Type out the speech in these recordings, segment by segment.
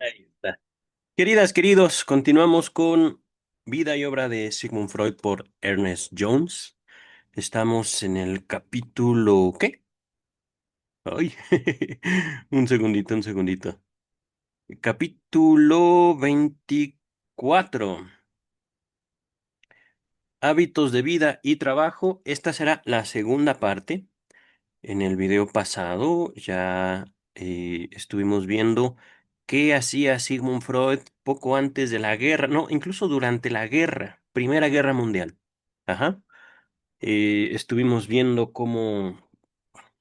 Ahí está. Queridas, queridos, continuamos con Vida y obra de Sigmund Freud por Ernest Jones. Estamos en el capítulo, ¿qué? Ay, un segundito, un segundito. Capítulo 24. Hábitos de vida y trabajo. Esta será la segunda parte. En el video pasado ya estuvimos viendo qué hacía Sigmund Freud poco antes de la guerra, no, incluso durante la guerra, Primera Guerra Mundial. Ajá. Estuvimos viendo cómo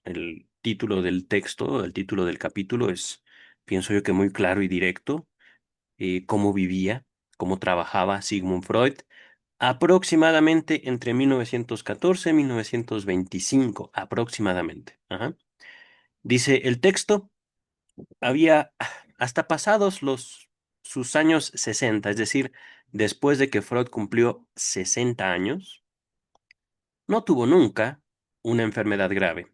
el título del texto, el título del capítulo es, pienso yo que muy claro y directo, cómo vivía, cómo trabajaba Sigmund Freud, aproximadamente entre 1914 y 1925, aproximadamente. Ajá. Dice el texto, había hasta pasados sus años 60, es decir, después de que Freud cumplió 60 años, no tuvo nunca una enfermedad grave,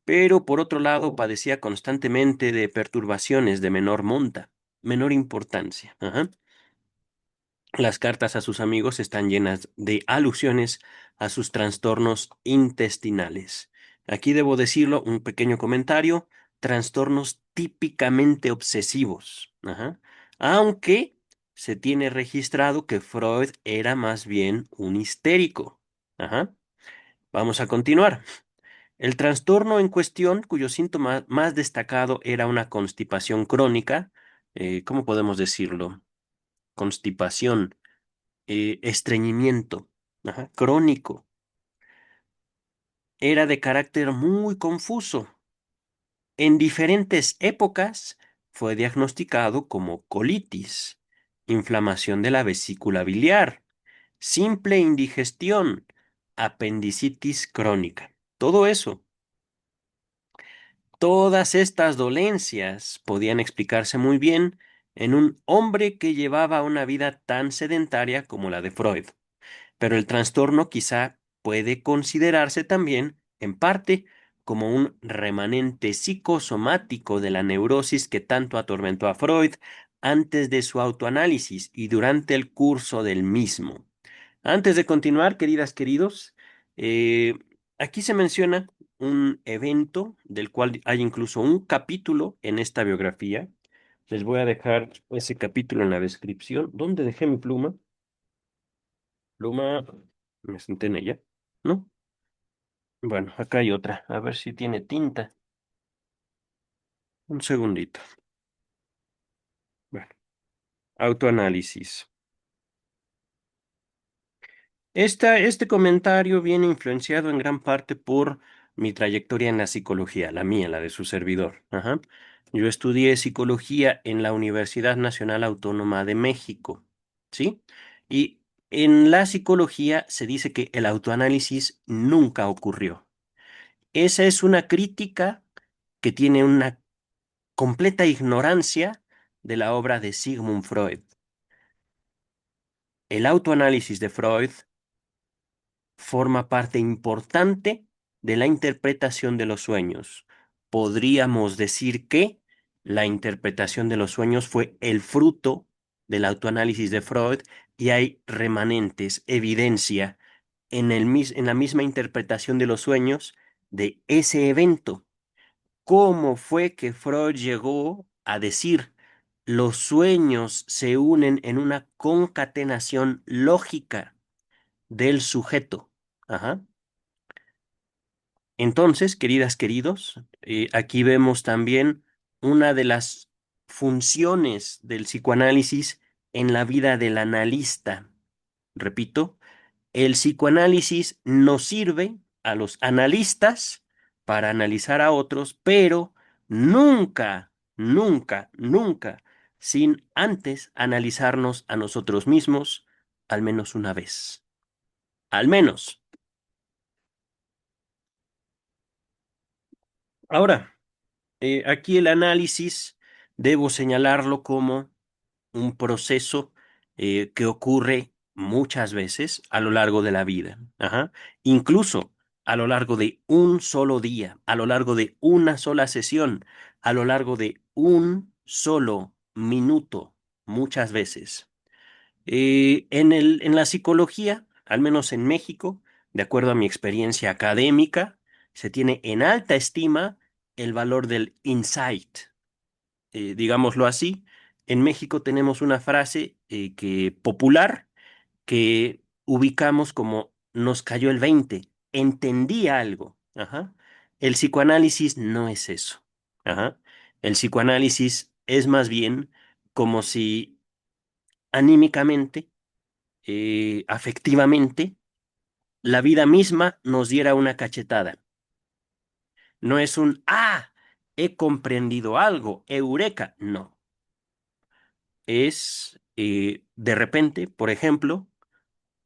pero por otro lado padecía constantemente de perturbaciones de menor monta, menor importancia. Ajá. Las cartas a sus amigos están llenas de alusiones a sus trastornos intestinales. Aquí debo decirlo, un pequeño comentario, trastornos típicamente obsesivos. Ajá. Aunque se tiene registrado que Freud era más bien un histérico. Ajá. Vamos a continuar. El trastorno en cuestión, cuyo síntoma más destacado era una constipación crónica, ¿cómo podemos decirlo? Constipación, estreñimiento, ajá, crónico. Era de carácter muy confuso. En diferentes épocas fue diagnosticado como colitis, inflamación de la vesícula biliar, simple indigestión, apendicitis crónica. Todo eso, todas estas dolencias podían explicarse muy bien en un hombre que llevaba una vida tan sedentaria como la de Freud. Pero el trastorno quizá puede considerarse también, en parte, como un remanente psicosomático de la neurosis que tanto atormentó a Freud antes de su autoanálisis y durante el curso del mismo. Antes de continuar, queridas, queridos, eh, aquí se menciona un evento del cual hay incluso un capítulo en esta biografía. Les voy a dejar ese capítulo en la descripción. ¿Dónde dejé mi pluma? Pluma, me senté en ella, ¿no? Bueno, acá hay otra, a ver si tiene tinta. Un segundito. Bueno, autoanálisis. Este comentario viene influenciado en gran parte por mi trayectoria en la psicología, la mía, la de su servidor. Ajá. Yo estudié psicología en la Universidad Nacional Autónoma de México, ¿sí? Y en la psicología se dice que el autoanálisis nunca ocurrió. Esa es una crítica que tiene una completa ignorancia de la obra de Sigmund Freud. El autoanálisis de Freud forma parte importante de la interpretación de los sueños. Podríamos decir que la interpretación de los sueños fue el fruto del autoanálisis de Freud y hay remanentes, evidencia en la misma interpretación de los sueños de ese evento. ¿Cómo fue que Freud llegó a decir los sueños se unen en una concatenación lógica del sujeto? Ajá. Entonces, queridas, queridos, aquí vemos también una de las funciones del psicoanálisis en la vida del analista. Repito, el psicoanálisis nos sirve a los analistas para analizar a otros, pero nunca, nunca, nunca sin antes analizarnos a nosotros mismos al menos una vez. Al menos. Ahora, aquí el análisis debo señalarlo como un proceso que ocurre muchas veces a lo largo de la vida. Ajá. Incluso a lo largo de un solo día, a lo largo de una sola sesión, a lo largo de un solo minuto, muchas veces. En la psicología, al menos en México, de acuerdo a mi experiencia académica, se tiene en alta estima el valor del insight. Digámoslo así, en México tenemos una frase popular que ubicamos como nos cayó el 20, entendí algo. Ajá. El psicoanálisis no es eso. Ajá. El psicoanálisis es más bien como si anímicamente, afectivamente, la vida misma nos diera una cachetada. No es he comprendido algo, eureka, no. Es de repente, por ejemplo,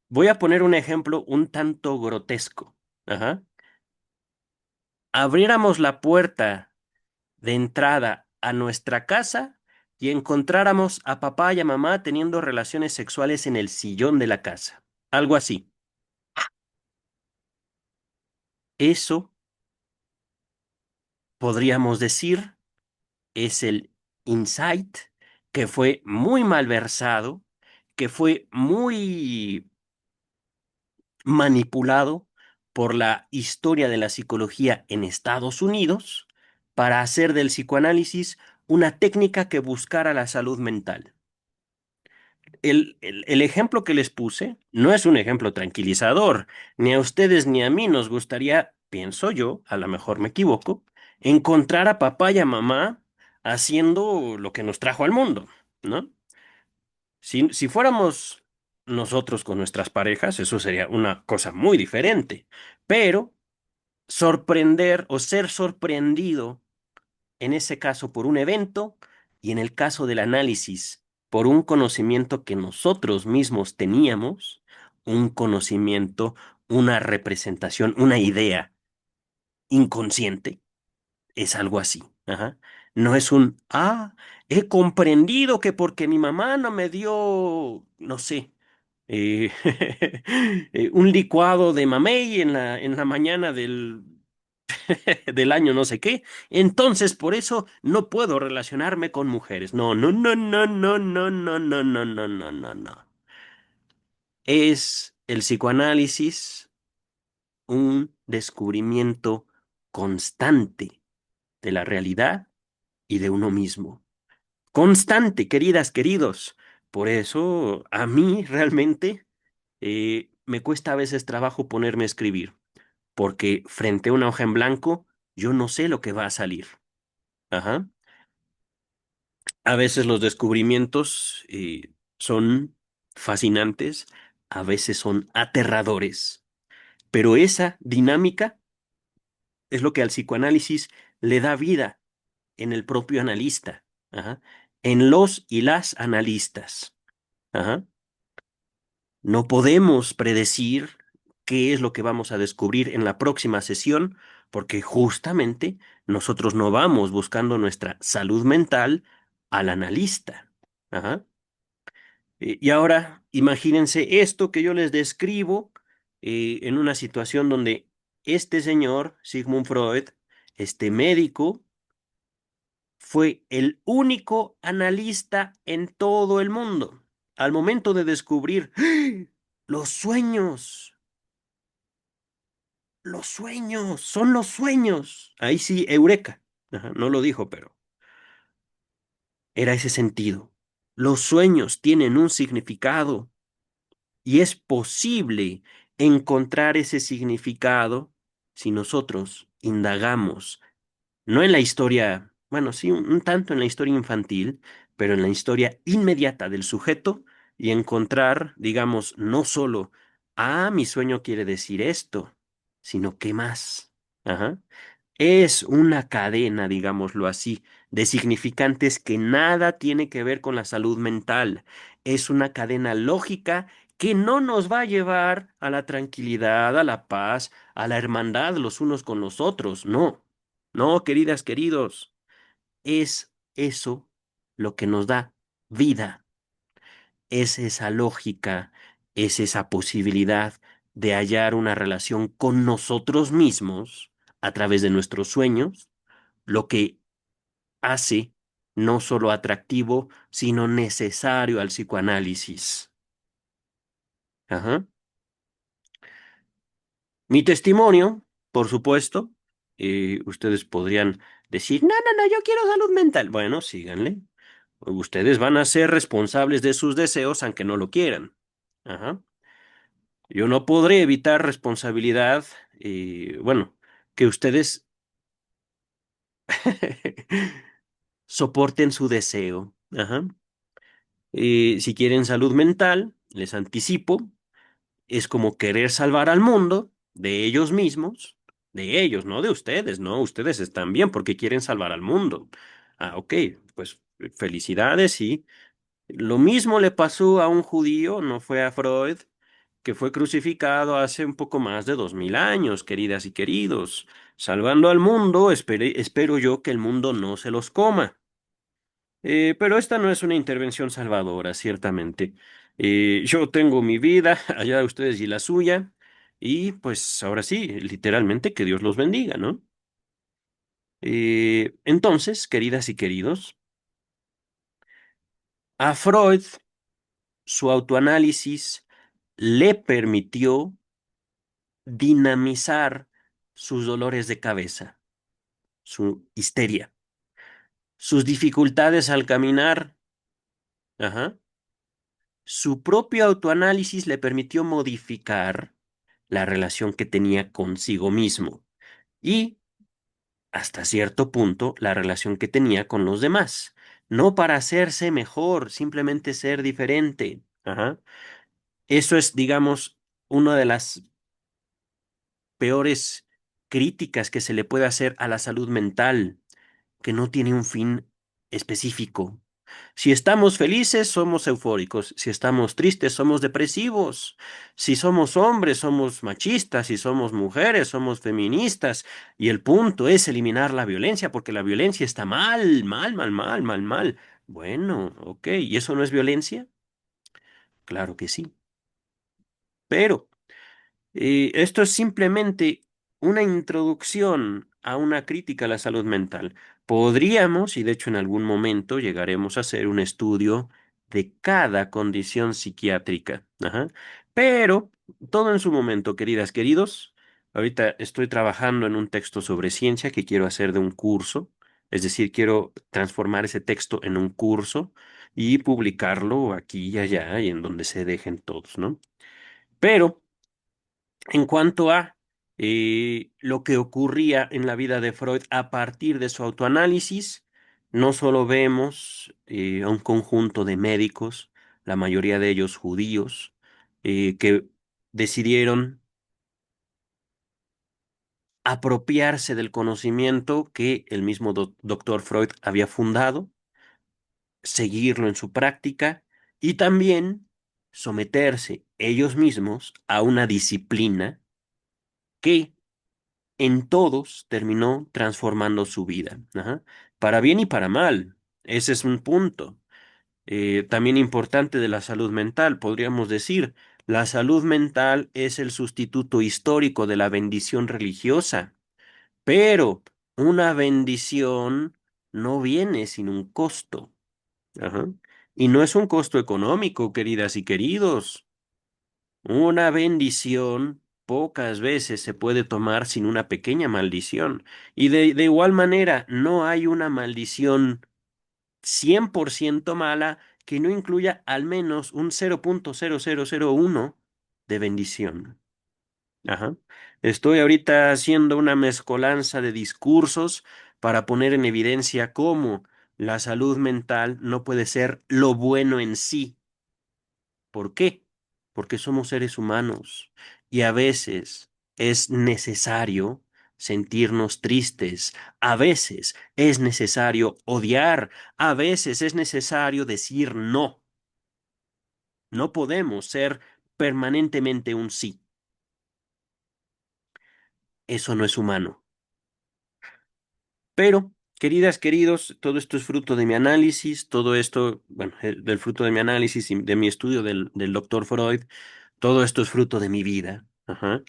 voy a poner un ejemplo un tanto grotesco. Ajá. Abriéramos la puerta de entrada a nuestra casa y encontráramos a papá y a mamá teniendo relaciones sexuales en el sillón de la casa. Algo así. Eso, podríamos decir, es el insight que fue muy malversado, que fue muy manipulado por la historia de la psicología en Estados Unidos para hacer del psicoanálisis una técnica que buscara la salud mental. El ejemplo que les puse no es un ejemplo tranquilizador. Ni a ustedes ni a mí nos gustaría, pienso yo, a lo mejor me equivoco, encontrar a papá y a mamá haciendo lo que nos trajo al mundo, ¿no? Si fuéramos nosotros con nuestras parejas, eso sería una cosa muy diferente. Pero sorprender o ser sorprendido, en ese caso por un evento y en el caso del análisis por un conocimiento que nosotros mismos teníamos, un conocimiento, una representación, una idea inconsciente, es algo así. Ajá. No es he comprendido que porque mi mamá no me dio, no sé, eh, un licuado de mamey en la mañana del año no sé qué, entonces por eso no puedo relacionarme con mujeres. No, no, no, no, no, no, no, no, no, no, no, no, no. Es el psicoanálisis un descubrimiento constante de la realidad y de uno mismo. Constante, queridas, queridos. Por eso a mí realmente me cuesta a veces trabajo ponerme a escribir, porque frente a una hoja en blanco yo no sé lo que va a salir. Ajá. A veces los descubrimientos son fascinantes, a veces son aterradores, pero esa dinámica es lo que al psicoanálisis le da vida en el propio analista, ajá, en los y las analistas. Ajá. No podemos predecir qué es lo que vamos a descubrir en la próxima sesión, porque justamente nosotros no vamos buscando nuestra salud mental al analista. Ajá. Y ahora, imagínense esto que yo les describo en una situación donde este señor, Sigmund Freud, este médico, fue el único analista en todo el mundo. Al momento de descubrir los sueños, los sueños, son los sueños. Ahí sí, eureka. Ajá, no lo dijo, pero era ese sentido. Los sueños tienen un significado y es posible encontrar ese significado si nosotros indagamos no en la historia, bueno, sí, un tanto en la historia infantil, pero en la historia inmediata del sujeto y encontrar, digamos, no solo, mi sueño quiere decir esto, sino qué más. Ajá. Es una cadena, digámoslo así, de significantes que nada tiene que ver con la salud mental. Es una cadena lógica que no nos va a llevar a la tranquilidad, a la paz, a la hermandad los unos con los otros. No, no, queridas, queridos, es eso lo que nos da vida. Es esa lógica, es esa posibilidad de hallar una relación con nosotros mismos a través de nuestros sueños lo que hace no solo atractivo, sino necesario al psicoanálisis. Ajá. Mi testimonio, por supuesto, ustedes podrían decir, no, no, no, yo quiero salud mental. Bueno, síganle. Ustedes van a ser responsables de sus deseos aunque no lo quieran. Ajá. Yo no podré evitar responsabilidad, bueno, que ustedes soporten su deseo. Ajá. Si quieren salud mental, les anticipo, es como querer salvar al mundo de ellos mismos, de ellos, no de ustedes, no, ustedes están bien porque quieren salvar al mundo. Ah, ok, pues felicidades y lo mismo le pasó a un judío, no fue a Freud, que fue crucificado hace un poco más de 2000 años, queridas y queridos. Salvando al mundo, espero yo que el mundo no se los coma. Pero esta no es una intervención salvadora, ciertamente. Yo tengo mi vida, allá ustedes y la suya, y pues ahora sí, literalmente que Dios los bendiga, ¿no? Entonces, queridas y queridos, a Freud su autoanálisis le permitió dinamizar sus dolores de cabeza, su histeria, sus dificultades al caminar. Ajá. Su propio autoanálisis le permitió modificar la relación que tenía consigo mismo y, hasta cierto punto, la relación que tenía con los demás. No para hacerse mejor, simplemente ser diferente. Ajá. Eso es, digamos, una de las peores críticas que se le puede hacer a la salud mental, que no tiene un fin específico. Si estamos felices, somos eufóricos. Si estamos tristes, somos depresivos. Si somos hombres, somos machistas. Si somos mujeres, somos feministas. Y el punto es eliminar la violencia, porque la violencia está mal, mal, mal, mal, mal, mal. Bueno, ok. ¿Y eso no es violencia? Claro que sí. Pero esto es simplemente una introducción a una crítica a la salud mental. Podríamos, y de hecho en algún momento llegaremos a hacer un estudio de cada condición psiquiátrica. Ajá. Pero todo en su momento, queridas, queridos. Ahorita estoy trabajando en un texto sobre ciencia que quiero hacer de un curso. Es decir, quiero transformar ese texto en un curso y publicarlo aquí y allá y en donde se dejen todos, ¿no? Pero en cuanto a lo que ocurría en la vida de Freud a partir de su autoanálisis, no solo vemos a un conjunto de médicos, la mayoría de ellos judíos, que decidieron apropiarse del conocimiento que el mismo doctor Freud había fundado, seguirlo en su práctica y también someterse ellos mismos a una disciplina que en todos terminó transformando su vida, ajá, para bien y para mal. Ese es un punto. También importante de la salud mental, podríamos decir, la salud mental es el sustituto histórico de la bendición religiosa, pero una bendición no viene sin un costo, ajá. Y no es un costo económico, queridas y queridos. Una bendición pocas veces se puede tomar sin una pequeña maldición. Y de igual manera, no hay una maldición 100% mala que no incluya al menos un 0,0001 de bendición. Ajá. Estoy ahorita haciendo una mezcolanza de discursos para poner en evidencia cómo la salud mental no puede ser lo bueno en sí. ¿Por qué? Porque somos seres humanos y a veces es necesario sentirnos tristes, a veces es necesario odiar, a veces es necesario decir no. No podemos ser permanentemente un sí. Eso no es humano. Pero, queridas, queridos, todo esto es fruto de mi análisis, todo esto, bueno, del fruto de mi análisis y de mi estudio del doctor Freud, todo esto es fruto de mi vida. Ajá.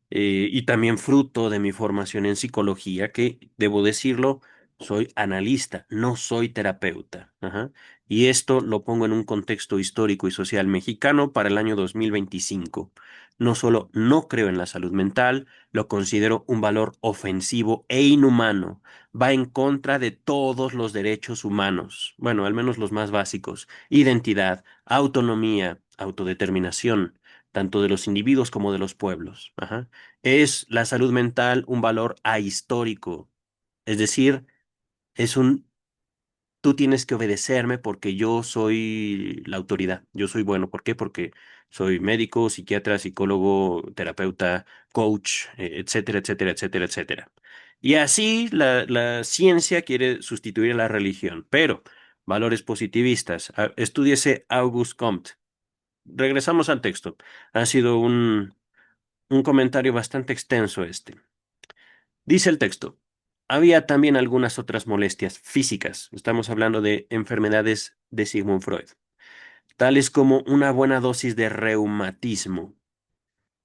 Y también fruto de mi formación en psicología, que, debo decirlo, Soy analista, no soy terapeuta. Ajá. Y esto lo pongo en un contexto histórico y social mexicano para el año 2025. No solo no creo en la salud mental, lo considero un valor ofensivo e inhumano. Va en contra de todos los derechos humanos, bueno, al menos los más básicos: identidad, autonomía, autodeterminación, tanto de los individuos como de los pueblos. Ajá. Es la salud mental un valor ahistórico, es decir, es un, tú tienes que obedecerme porque yo soy la autoridad. Yo soy bueno. ¿Por qué? Porque soy médico, psiquiatra, psicólogo, terapeuta, coach, etcétera, etcétera, etcétera, etcétera. Y así la ciencia quiere sustituir a la religión, pero valores positivistas. Estúdiese Auguste Comte. Regresamos al texto. Ha sido un comentario bastante extenso este. Dice el texto: había también algunas otras molestias físicas, estamos hablando de enfermedades de Sigmund Freud, tales como una buena dosis de reumatismo,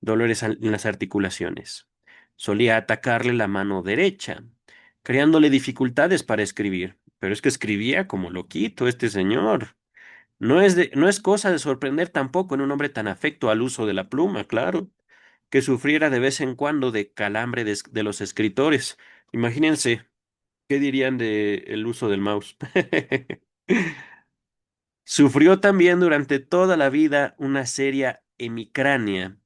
dolores en las articulaciones. Solía atacarle la mano derecha, creándole dificultades para escribir, pero es que escribía como loquito este señor. No es cosa de sorprender tampoco en un hombre tan afecto al uso de la pluma, claro, que sufriera de vez en cuando de calambre de los escritores. Imagínense, ¿qué dirían de el uso del mouse? Sufrió también durante toda la vida una seria hemicrania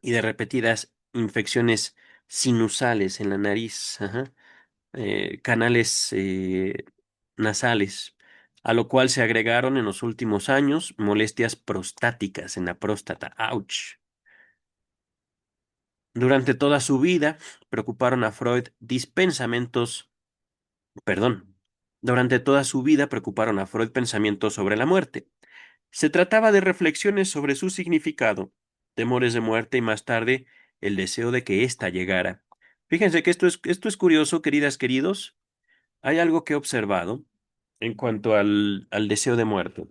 y de repetidas infecciones sinusales en la nariz, ajá, canales nasales, a lo cual se agregaron en los últimos años molestias prostáticas en la próstata. ¡Auch! Durante toda su vida preocuparon a Freud perdón, durante toda su vida preocuparon a Freud pensamientos sobre la muerte. Se trataba de reflexiones sobre su significado, temores de muerte y más tarde el deseo de que ésta llegara. Fíjense que esto es curioso, queridas, queridos. Hay algo que he observado en cuanto al deseo de muerte.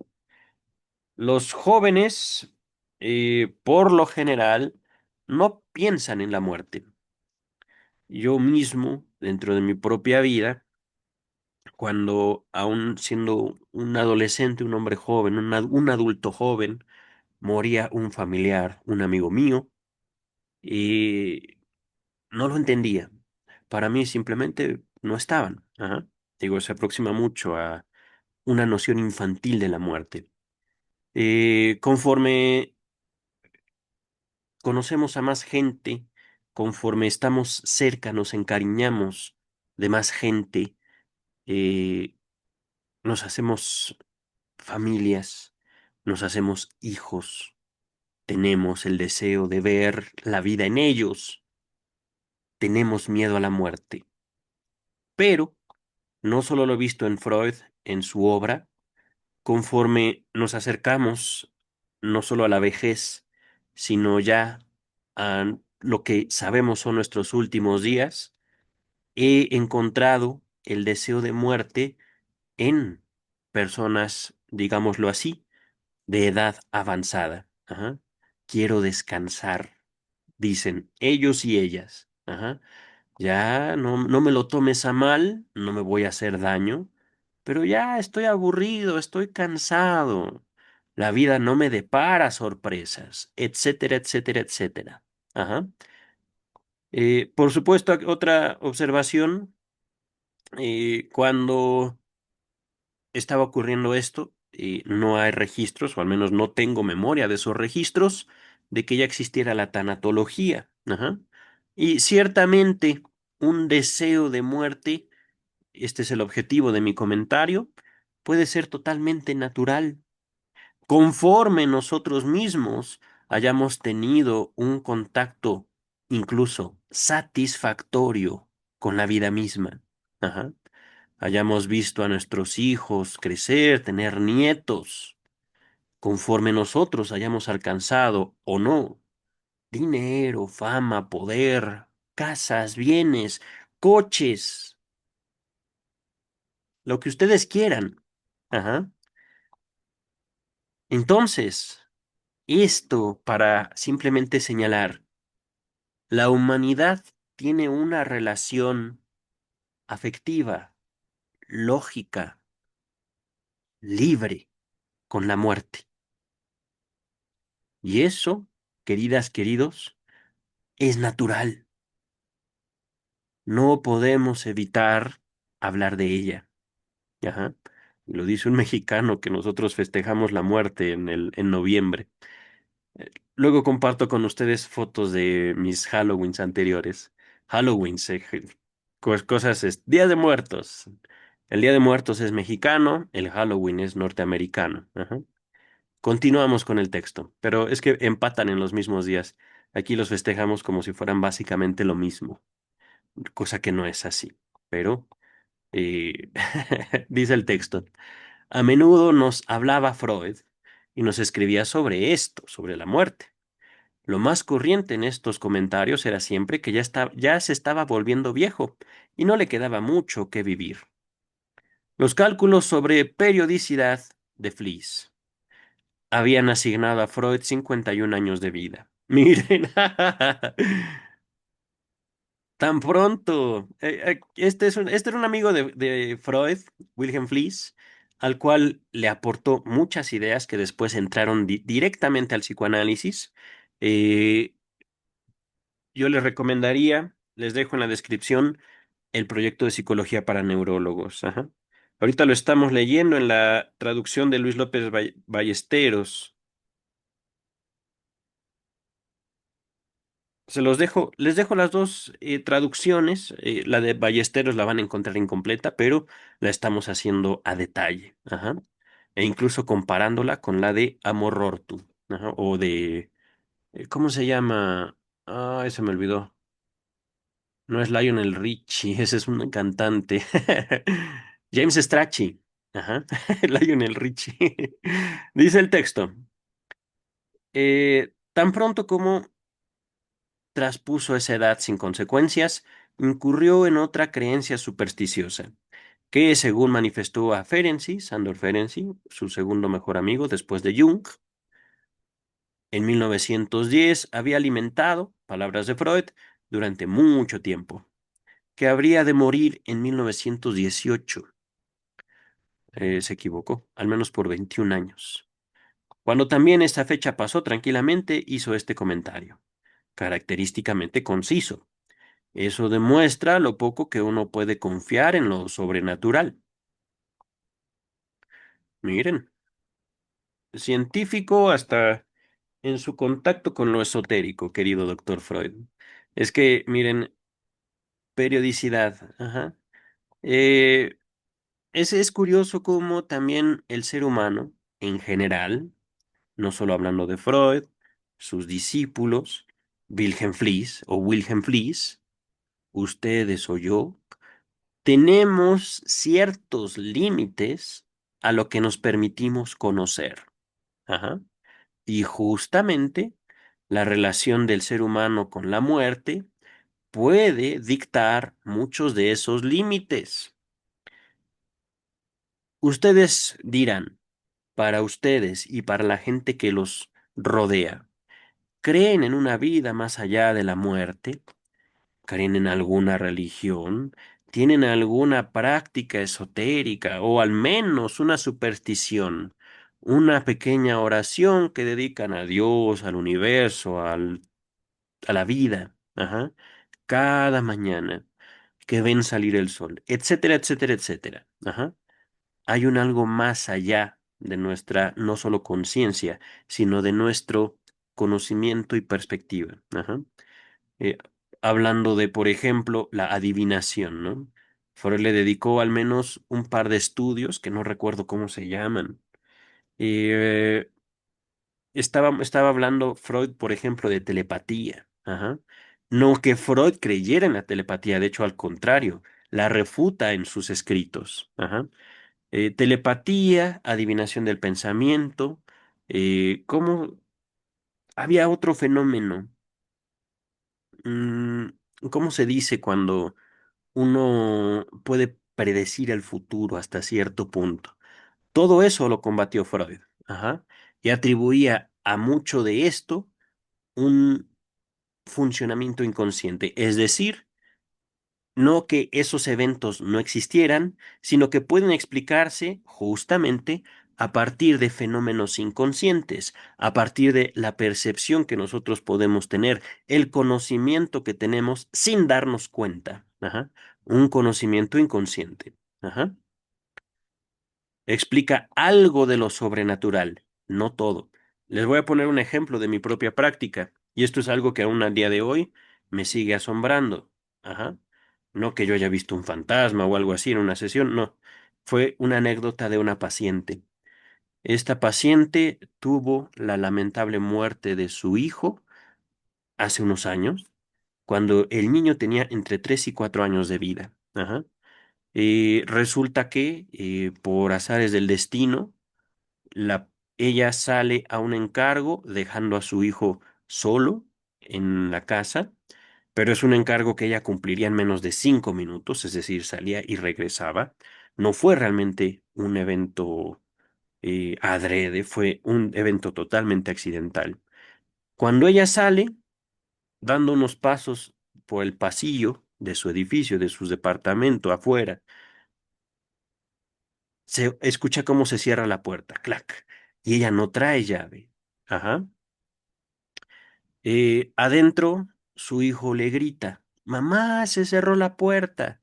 Los jóvenes, por lo general, no piensan en la muerte. Yo mismo, dentro de mi propia vida, cuando aún siendo un adolescente, un hombre joven, un adulto joven, moría un familiar, un amigo mío, y no lo entendía. Para mí simplemente no estaban. Ajá. Digo, se aproxima mucho a una noción infantil de la muerte. Conforme conocemos a más gente, conforme estamos cerca, nos encariñamos de más gente, eh, nos hacemos familias, nos hacemos hijos, tenemos el deseo de ver la vida en ellos, tenemos miedo a la muerte. Pero no solo lo he visto en Freud, en su obra, conforme nos acercamos no solo a la vejez, sino ya a lo que sabemos son nuestros últimos días, he encontrado el deseo de muerte en personas, digámoslo así, de edad avanzada. Ajá. Quiero descansar, dicen ellos y ellas. Ajá. Ya no me lo tomes a mal, no me voy a hacer daño, pero ya estoy aburrido, estoy cansado. La vida no me depara sorpresas, etcétera, etcétera, etcétera. Ajá. Por supuesto, otra observación, cuando estaba ocurriendo esto, no hay registros, o al menos no tengo memoria de esos registros, de que ya existiera la tanatología. Ajá. Y ciertamente un deseo de muerte, este es el objetivo de mi comentario, puede ser totalmente natural, conforme nosotros mismos hayamos tenido un contacto incluso satisfactorio con la vida misma. Ajá. Hayamos visto a nuestros hijos crecer, tener nietos, conforme nosotros hayamos alcanzado o no dinero, fama, poder, casas, bienes, coches, lo que ustedes quieran. Ajá. Entonces, esto para simplemente señalar, la humanidad tiene una relación afectiva, lógica, libre con la muerte. Y eso, queridas, queridos, es natural. No podemos evitar hablar de ella. Ajá. Lo dice un mexicano que nosotros festejamos la muerte en noviembre. Luego comparto con ustedes fotos de mis Halloweens anteriores. Halloweens, cosas, Día de Muertos. El Día de Muertos es mexicano, el Halloween es norteamericano. Ajá. Continuamos con el texto, pero es que empatan en los mismos días. Aquí los festejamos como si fueran básicamente lo mismo, cosa que no es así. Pero eh, dice el texto. A menudo nos hablaba Freud y nos escribía sobre esto, sobre la muerte. Lo más corriente en estos comentarios era siempre que ya se estaba volviendo viejo y no le quedaba mucho que vivir. Los cálculos sobre periodicidad de Fliess habían asignado a Freud 51 años de vida. Miren, tan pronto. Este era un amigo de Freud, Wilhelm Fliess, al cual le aportó muchas ideas que después entraron directamente al psicoanálisis. Eh, yo les recomendaría, les dejo en la descripción, el proyecto de psicología para neurólogos. Ajá. Ahorita lo estamos leyendo en la traducción de Luis López Ballesteros. Se los dejo, les dejo las dos traducciones. La de Ballesteros la van a encontrar incompleta, pero la estamos haciendo a detalle. Ajá. E incluso comparándola con la de Amor-Rortu. Ajá. O de, ¿cómo se llama? Ah, se me olvidó. No es Lionel Richie, ese es un cantante. James Strachey. Ajá. Lionel Richie. Dice el texto. Tan pronto como traspuso esa edad sin consecuencias, incurrió en otra creencia supersticiosa, que según manifestó a Ferenczi, Sándor Ferenczi, su segundo mejor amigo después de Jung, en 1910 había alimentado, palabras de Freud, durante mucho tiempo, que habría de morir en 1918. Se equivocó, al menos por 21 años. Cuando también esta fecha pasó tranquilamente, hizo este comentario, característicamente conciso. Eso demuestra lo poco que uno puede confiar en lo sobrenatural. Miren, científico hasta en su contacto con lo esotérico, querido doctor Freud. Es que, miren, periodicidad. Ajá. Eh, es curioso cómo también el ser humano, en general, no solo hablando de Freud, sus discípulos, Wilhelm Fliess, ustedes o yo, tenemos ciertos límites a lo que nos permitimos conocer. Ajá. Y justamente la relación del ser humano con la muerte puede dictar muchos de esos límites. Ustedes dirán, para ustedes y para la gente que los rodea, ¿creen en una vida más allá de la muerte? ¿Creen en alguna religión? ¿Tienen alguna práctica esotérica o al menos una superstición? Una pequeña oración que dedican a Dios, al universo, a la vida. Ajá. Cada mañana que ven salir el sol, etcétera, etcétera, etcétera. Ajá. Hay un algo más allá de nuestra no solo conciencia, sino de nuestro conocimiento y perspectiva. Ajá. Eh, hablando de, por ejemplo, la adivinación, ¿no? Freud le dedicó al menos un par de estudios que no recuerdo cómo se llaman. Eh, estaba hablando Freud, por ejemplo, de telepatía. Ajá. No que Freud creyera en la telepatía, de hecho, al contrario, la refuta en sus escritos. Ajá. Telepatía, adivinación del pensamiento, ¿cómo? Había otro fenómeno. mm, ¿Cómo se dice cuando uno puede predecir el futuro hasta cierto punto? Todo eso lo combatió Freud. Ajá. Y atribuía a mucho de esto un funcionamiento inconsciente, es decir, No que esos eventos no existieran, sino que pueden explicarse justamente a partir de fenómenos inconscientes, a partir de la percepción que nosotros podemos tener, el conocimiento que tenemos sin darnos cuenta. Ajá. Un conocimiento inconsciente. Ajá. Explica algo de lo sobrenatural, no todo. Les voy a poner un ejemplo de mi propia práctica, y esto es algo que aún al día de hoy me sigue asombrando. Ajá. No que yo haya visto un fantasma o algo así en una sesión, no. Fue una anécdota de una paciente. Esta paciente tuvo la lamentable muerte de su hijo hace unos años, cuando el niño tenía entre 3 y 4 años de vida. Ajá. Resulta que, por azares del destino, la, ella sale a un encargo dejando a su hijo solo en la casa, pero es un encargo que ella cumpliría en menos de 5 minutos, es decir, salía y regresaba. No fue realmente un evento adrede, fue un evento totalmente accidental. Cuando ella sale, dando unos pasos por el pasillo de su edificio, de su departamento afuera, se escucha cómo se cierra la puerta, clac, y ella no trae llave. Ajá. Adentro, su hijo le grita, mamá, se cerró la puerta.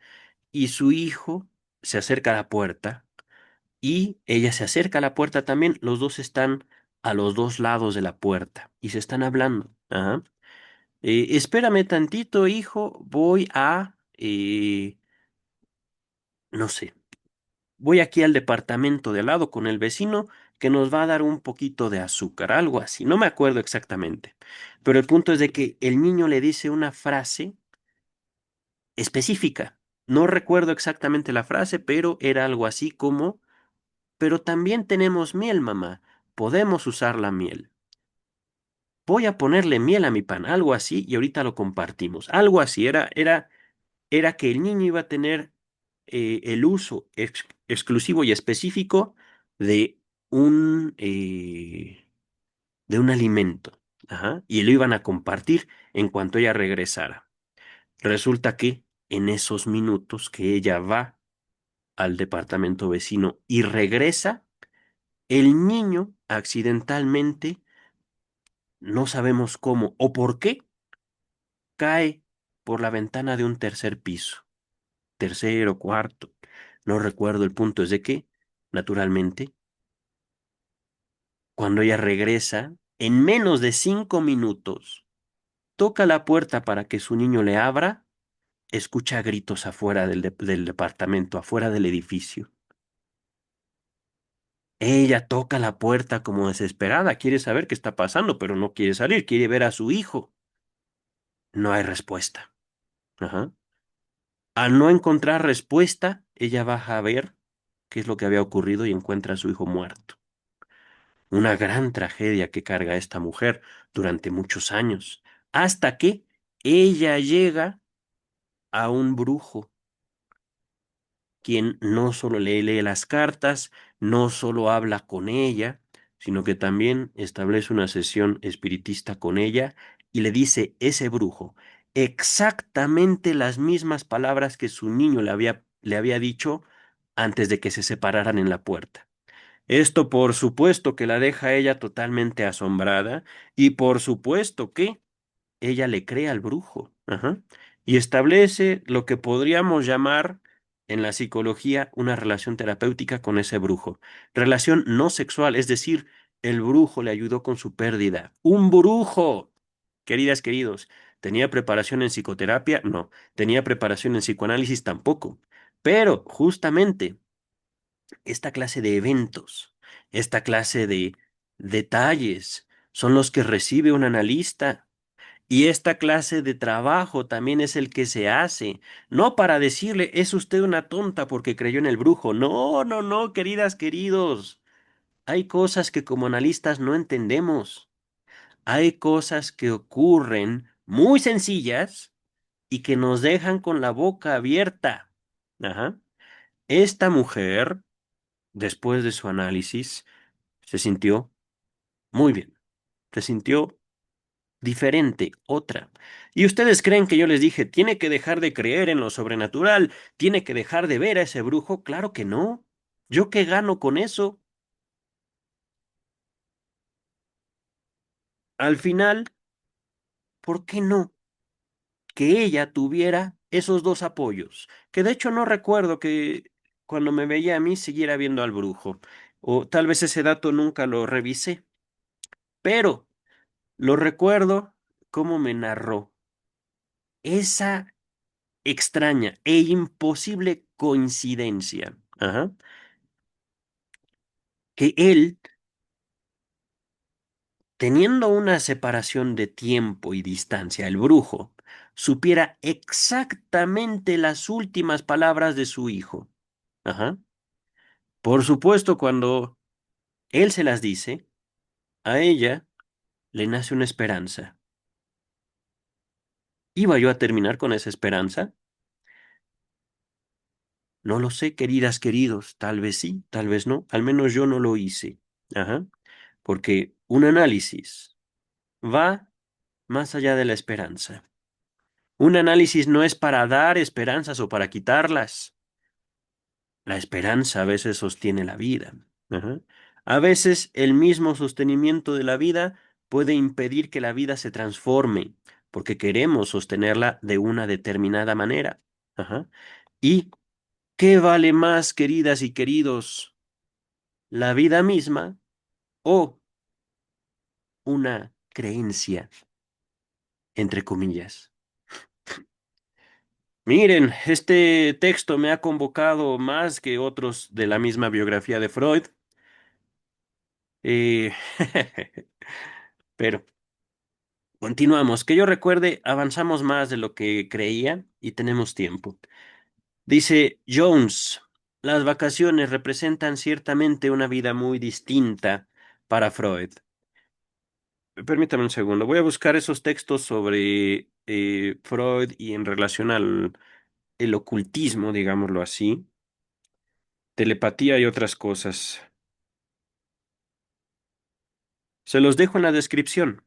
Y su hijo se acerca a la puerta y ella se acerca a la puerta también. Los dos están a los dos lados de la puerta y se están hablando. Ajá. Espérame tantito, hijo, no sé, voy aquí al departamento de al lado con el vecino que nos va a dar un poquito de azúcar, algo así. No me acuerdo exactamente. Pero el punto es de que el niño le dice una frase específica. No recuerdo exactamente la frase, pero era algo así como, pero también tenemos miel, mamá. Podemos usar la miel. Voy a ponerle miel a mi pan, algo así, y ahorita lo compartimos. Algo así, era que el niño iba a tener el uso exclusivo y específico de de un alimento. Ajá, y lo iban a compartir en cuanto ella regresara. Resulta que en esos minutos que ella va al departamento vecino y regresa, el niño accidentalmente, no sabemos cómo o por qué, cae por la ventana de un tercer piso, tercero, cuarto, no recuerdo. El punto es de que, naturalmente, cuando ella regresa, en menos de 5 minutos, toca la puerta para que su niño le abra, escucha gritos afuera del departamento, afuera del edificio. Ella toca la puerta como desesperada, quiere saber qué está pasando, pero no quiere salir, quiere ver a su hijo. No hay respuesta. Ajá. Al no encontrar respuesta, ella baja a ver qué es lo que había ocurrido y encuentra a su hijo muerto. Una gran tragedia que carga esta mujer durante muchos años, hasta que ella llega a un brujo quien no solo le lee las cartas, no solo habla con ella, sino que también establece una sesión espiritista con ella y le dice ese brujo exactamente las mismas palabras que su niño le había dicho antes de que se separaran en la puerta. Esto por supuesto que la deja a ella totalmente asombrada y por supuesto que ella le cree al brujo. Ajá, y establece lo que podríamos llamar en la psicología una relación terapéutica con ese brujo. Relación no sexual, es decir, el brujo le ayudó con su pérdida. ¡Un brujo! Queridas, queridos, ¿tenía preparación en psicoterapia? No. ¿Tenía preparación en psicoanálisis? Tampoco. Pero justamente esta clase de eventos, esta clase de detalles, son los que recibe un analista y esta clase de trabajo también es el que se hace, no para decirle, es usted una tonta porque creyó en el brujo. No, no, no, queridas, queridos. Hay cosas que como analistas no entendemos. Hay cosas que ocurren muy sencillas y que nos dejan con la boca abierta. Ajá. Esta mujer, después de su análisis, se sintió muy bien. Se sintió diferente, otra. ¿Y ustedes creen que yo les dije, tiene que dejar de creer en lo sobrenatural, tiene que dejar de ver a ese brujo? Claro que no. ¿Yo qué gano con eso? Al final, ¿por qué no? Que ella tuviera esos dos apoyos, que de hecho no recuerdo que cuando me veía a mí siguiera viendo al brujo, o tal vez ese dato nunca lo revisé, pero lo recuerdo cómo me narró esa extraña e imposible coincidencia, ajá, que él, teniendo una separación de tiempo y distancia, el brujo, supiera exactamente las últimas palabras de su hijo. Ajá. Por supuesto, cuando él se las dice, a ella le nace una esperanza. ¿Iba yo a terminar con esa esperanza? No lo sé, queridas, queridos. Tal vez sí, tal vez no. Al menos yo no lo hice. Ajá. Porque un análisis va más allá de la esperanza. Un análisis no es para dar esperanzas o para quitarlas. La esperanza a veces sostiene la vida. Ajá. A veces el mismo sostenimiento de la vida puede impedir que la vida se transforme, porque queremos sostenerla de una determinada manera. Ajá. ¿Y qué vale más, queridas y queridos, la vida misma o una creencia, entre comillas? Miren, este texto me ha convocado más que otros de la misma biografía de Freud. eh, Pero continuamos. Que yo recuerde, avanzamos más de lo que creía y tenemos tiempo. Dice Jones, las vacaciones representan ciertamente una vida muy distinta para Freud. Permítame un segundo. Voy a buscar esos textos sobre Freud y en relación al el ocultismo, digámoslo así, telepatía y otras cosas. Se los dejo en la descripción.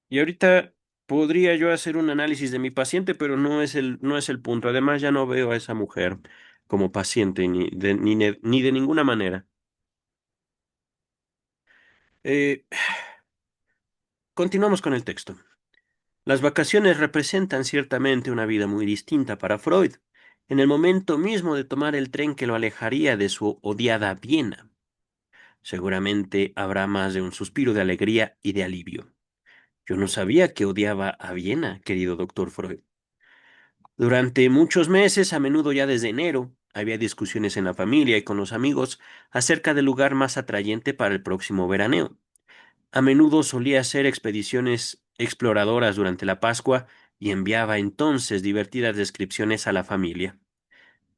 Y ahorita podría yo hacer un análisis de mi paciente, pero no es el punto. Además, ya no veo a esa mujer como paciente ni de ninguna manera. Eh, Continuamos con el texto. Las vacaciones representan ciertamente una vida muy distinta para Freud, en el momento mismo de tomar el tren que lo alejaría de su odiada Viena. Seguramente habrá más de un suspiro de alegría y de alivio. Yo no sabía que odiaba a Viena, querido doctor Freud. Durante muchos meses, a menudo ya desde enero, había discusiones en la familia y con los amigos acerca del lugar más atrayente para el próximo veraneo. A menudo solía hacer expediciones exploradoras durante la Pascua y enviaba entonces divertidas descripciones a la familia.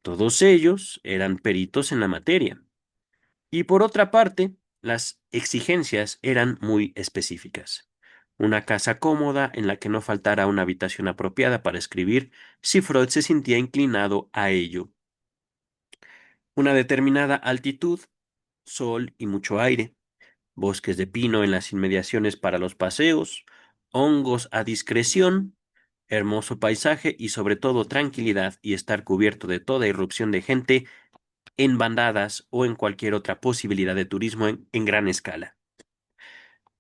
Todos ellos eran peritos en la materia. Y por otra parte, las exigencias eran muy específicas. Una casa cómoda en la que no faltara una habitación apropiada para escribir si Freud se sentía inclinado a ello. Una determinada altitud, sol y mucho aire, bosques de pino en las inmediaciones para los paseos, hongos a discreción, hermoso paisaje y sobre todo tranquilidad y estar cubierto de toda irrupción de gente en bandadas o en cualquier otra posibilidad de turismo en gran escala.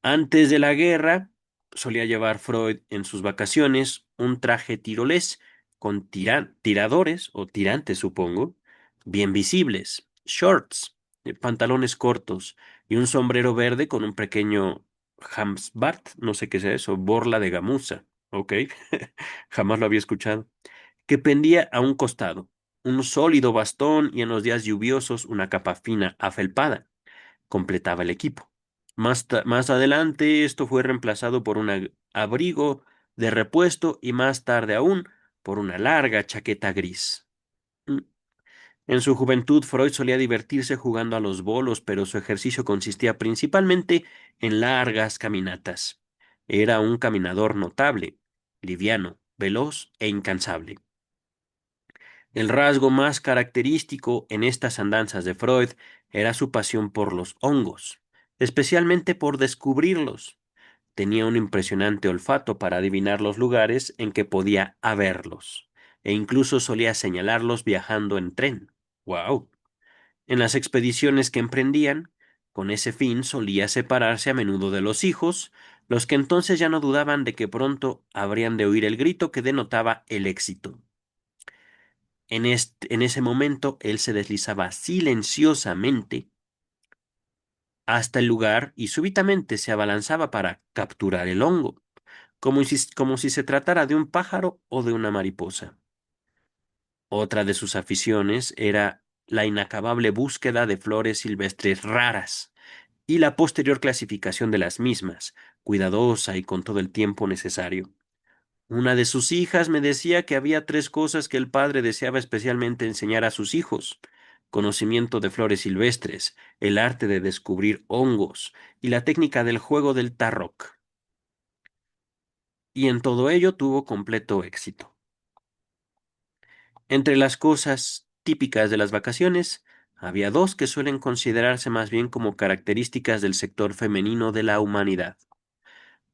Antes de la guerra, solía llevar Freud en sus vacaciones un traje tirolés con tiradores o tirantes, supongo, bien visibles, shorts, pantalones cortos y un sombrero verde con un pequeño Hamsbart, no sé qué sea eso, borla de gamuza, ok, jamás lo había escuchado, que pendía a un costado, un sólido bastón y en los días lluviosos una capa fina afelpada completaba el equipo. Más adelante esto fue reemplazado por un abrigo de repuesto y más tarde aún por una larga chaqueta gris. Mm. En su juventud Freud solía divertirse jugando a los bolos, pero su ejercicio consistía principalmente en largas caminatas. Era un caminador notable, liviano, veloz e incansable. El rasgo más característico en estas andanzas de Freud era su pasión por los hongos. especialmente por descubrirlos. Tenía un impresionante olfato para adivinar los lugares en que podía haberlos, e incluso solía señalarlos viajando en tren. ¡Wow! En las expediciones que emprendían, con ese fin solía separarse a menudo de los hijos, los que entonces ya no dudaban de que pronto habrían de oír el grito que denotaba el éxito. En ese momento él se deslizaba silenciosamente hasta el lugar y súbitamente se abalanzaba para capturar el hongo, como si se tratara de un pájaro o de una mariposa. Otra de sus aficiones era la inacabable búsqueda de flores silvestres raras y la posterior clasificación de las mismas, cuidadosa y con todo el tiempo necesario. Una de sus hijas me decía que había tres cosas que el padre deseaba especialmente enseñar a sus hijos: conocimiento de flores silvestres, el arte de descubrir hongos y la técnica del juego del tarroc. Y en todo ello tuvo completo éxito. Entre las cosas típicas de las vacaciones, había dos que suelen considerarse más bien como características del sector femenino de la humanidad.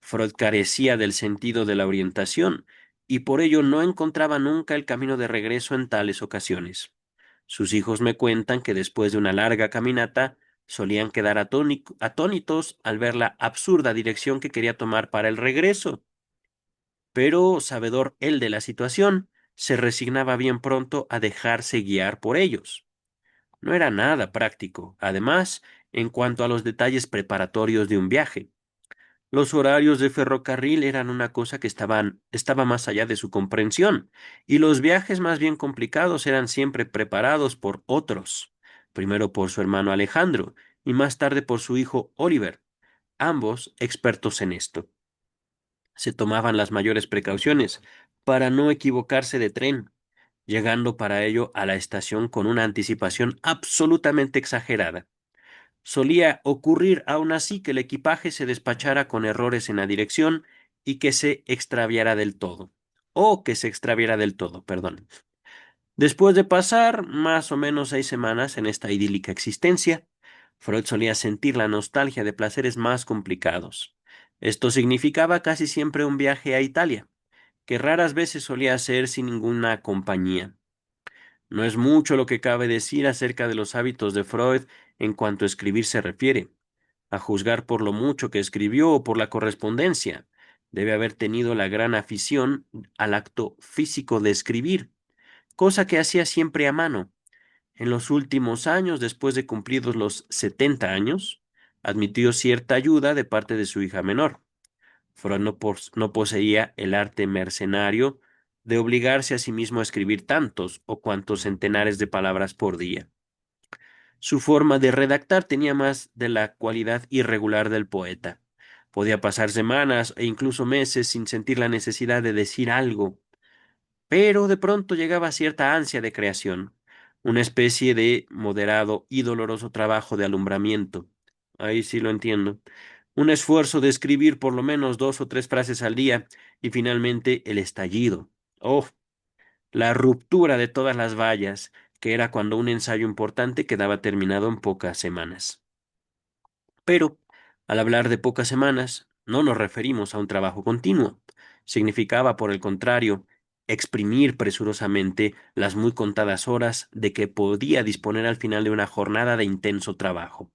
Freud carecía del sentido de la orientación y por ello no encontraba nunca el camino de regreso en tales ocasiones. Sus hijos me cuentan que después de una larga caminata solían quedar atónitos al ver la absurda dirección que quería tomar para el regreso, pero, sabedor él de la situación, se resignaba bien pronto a dejarse guiar por ellos. No era nada práctico, además, en cuanto a los detalles preparatorios de un viaje. Los horarios de ferrocarril eran una cosa que estaba más allá de su comprensión, y los viajes más bien complicados eran siempre preparados por otros, primero por su hermano Alejandro y más tarde por su hijo Oliver, ambos expertos en esto. Se tomaban las mayores precauciones para no equivocarse de tren, llegando para ello a la estación con una anticipación absolutamente exagerada. Solía ocurrir aún así que el equipaje se despachara con errores en la dirección y que se extraviara del todo. O que se extraviara del todo, perdón. Después de pasar más o menos 6 semanas en esta idílica existencia, Freud solía sentir la nostalgia de placeres más complicados. Esto significaba casi siempre un viaje a Italia, que raras veces solía hacer sin ninguna compañía. No es mucho lo que cabe decir acerca de los hábitos de Freud en cuanto a escribir se refiere, a juzgar por lo mucho que escribió o por la correspondencia. Debe haber tenido la gran afición al acto físico de escribir, cosa que hacía siempre a mano. En los últimos años, después de cumplidos los 70 años, admitió cierta ayuda de parte de su hija menor. Freud no poseía el arte mercenario de obligarse a sí mismo a escribir tantos o cuantos centenares de palabras por día. Su forma de redactar tenía más de la cualidad irregular del poeta. Podía pasar semanas e incluso meses sin sentir la necesidad de decir algo, pero de pronto llegaba cierta ansia de creación, una especie de moderado y doloroso trabajo de alumbramiento. Ahí sí lo entiendo. Un esfuerzo de escribir por lo menos 2 o 3 frases al día y finalmente el estallido. Oh, la ruptura de todas las vallas, que era cuando un ensayo importante quedaba terminado en pocas semanas. Pero, al hablar de pocas semanas, no nos referimos a un trabajo continuo. Significaba, por el contrario, exprimir presurosamente las muy contadas horas de que podía disponer al final de una jornada de intenso trabajo.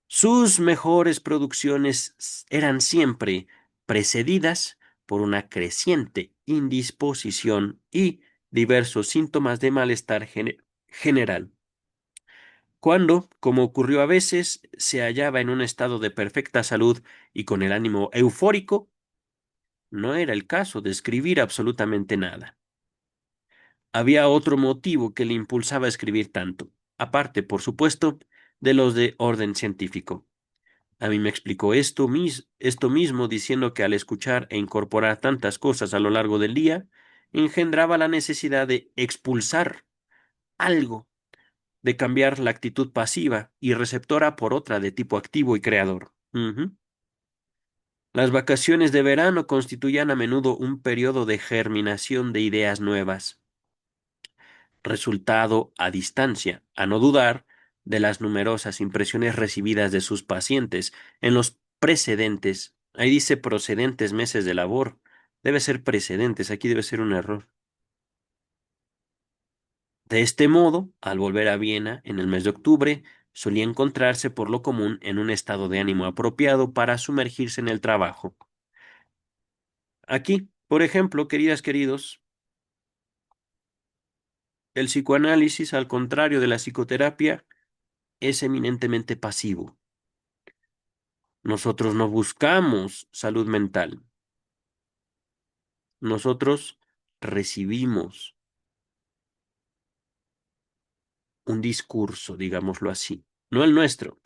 Sus mejores producciones eran siempre precedidas por una creciente indisposición y diversos síntomas de malestar general. Cuando, como ocurrió a veces, se hallaba en un estado de perfecta salud y con el ánimo eufórico, no era el caso de escribir absolutamente nada. Había otro motivo que le impulsaba a escribir tanto, aparte, por supuesto, de los de orden científico. A mí me explicó esto mismo diciendo que al escuchar e incorporar tantas cosas a lo largo del día, engendraba la necesidad de expulsar algo, de cambiar la actitud pasiva y receptora por otra de tipo activo y creador. Ujú. Las vacaciones de verano constituían a menudo un periodo de germinación de ideas nuevas, resultado a distancia, a no dudar, de las numerosas impresiones recibidas de sus pacientes en los precedentes. Ahí dice procedentes meses de labor. Debe ser precedentes, aquí debe ser un error. De este modo, al volver a Viena en el mes de octubre, solía encontrarse por lo común en un estado de ánimo apropiado para sumergirse en el trabajo. Aquí, por ejemplo, queridas, queridos, el psicoanálisis, al contrario de la psicoterapia, es eminentemente pasivo. Nosotros no buscamos salud mental. Nosotros recibimos un discurso, digámoslo así. No el nuestro,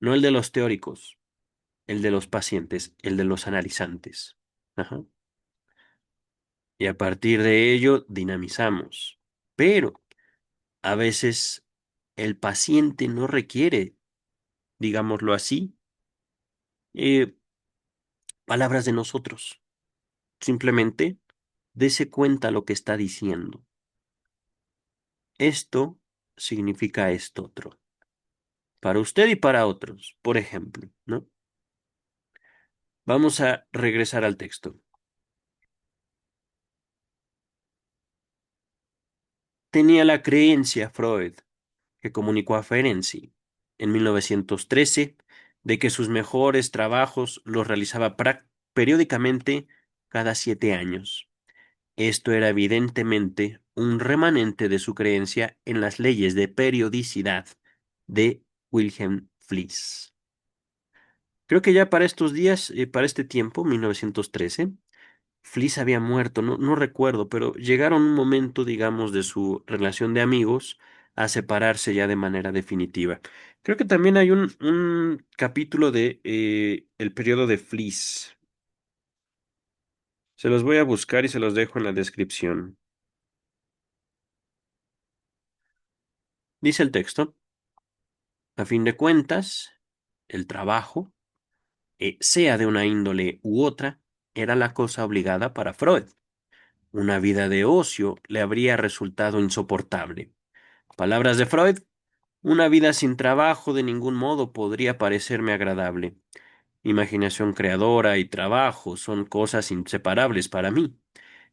no el de los teóricos, el de los pacientes, el de los analizantes. Ajá. Y a partir de ello dinamizamos. Pero a veces el paciente no requiere, digámoslo así, eh, palabras de nosotros. Simplemente dese cuenta lo que está diciendo. Esto significa esto otro. Para usted y para otros, por ejemplo, ¿no? Vamos a regresar al texto. Tenía la creencia Freud, que comunicó a Ferenczi en 1913, de que sus mejores trabajos los realizaba periódicamente cada 7 años. Esto era evidentemente un remanente de su creencia en las leyes de periodicidad de Wilhelm Fliess. Creo que ya para estos días, para este tiempo, 1913, Fliss había muerto, no recuerdo, pero llegaron un momento, digamos, de su relación de amigos a separarse ya de manera definitiva. Creo que también hay un capítulo de el periodo de Fliss. Se los voy a buscar y se los dejo en la descripción. Dice el texto, a fin de cuentas, el trabajo, sea de una índole u otra, era la cosa obligada para Freud. Una vida de ocio le habría resultado insoportable. Palabras de Freud: una vida sin trabajo de ningún modo podría parecerme agradable. Imaginación creadora y trabajo son cosas inseparables para mí.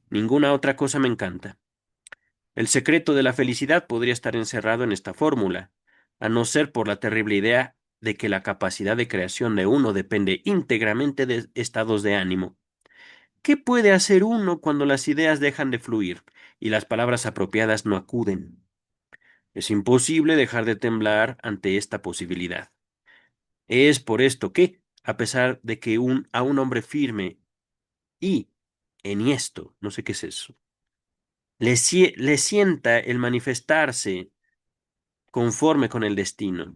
Ninguna otra cosa me encanta. El secreto de la felicidad podría estar encerrado en esta fórmula, a no ser por la terrible idea de que la capacidad de creación de uno depende íntegramente de estados de ánimo. ¿Qué puede hacer uno cuando las ideas dejan de fluir y las palabras apropiadas no acuden? Es imposible dejar de temblar ante esta posibilidad. Es por esto que, a pesar de que a un hombre firme y enhiesto, no sé qué es eso, le sienta el manifestarse conforme con el destino,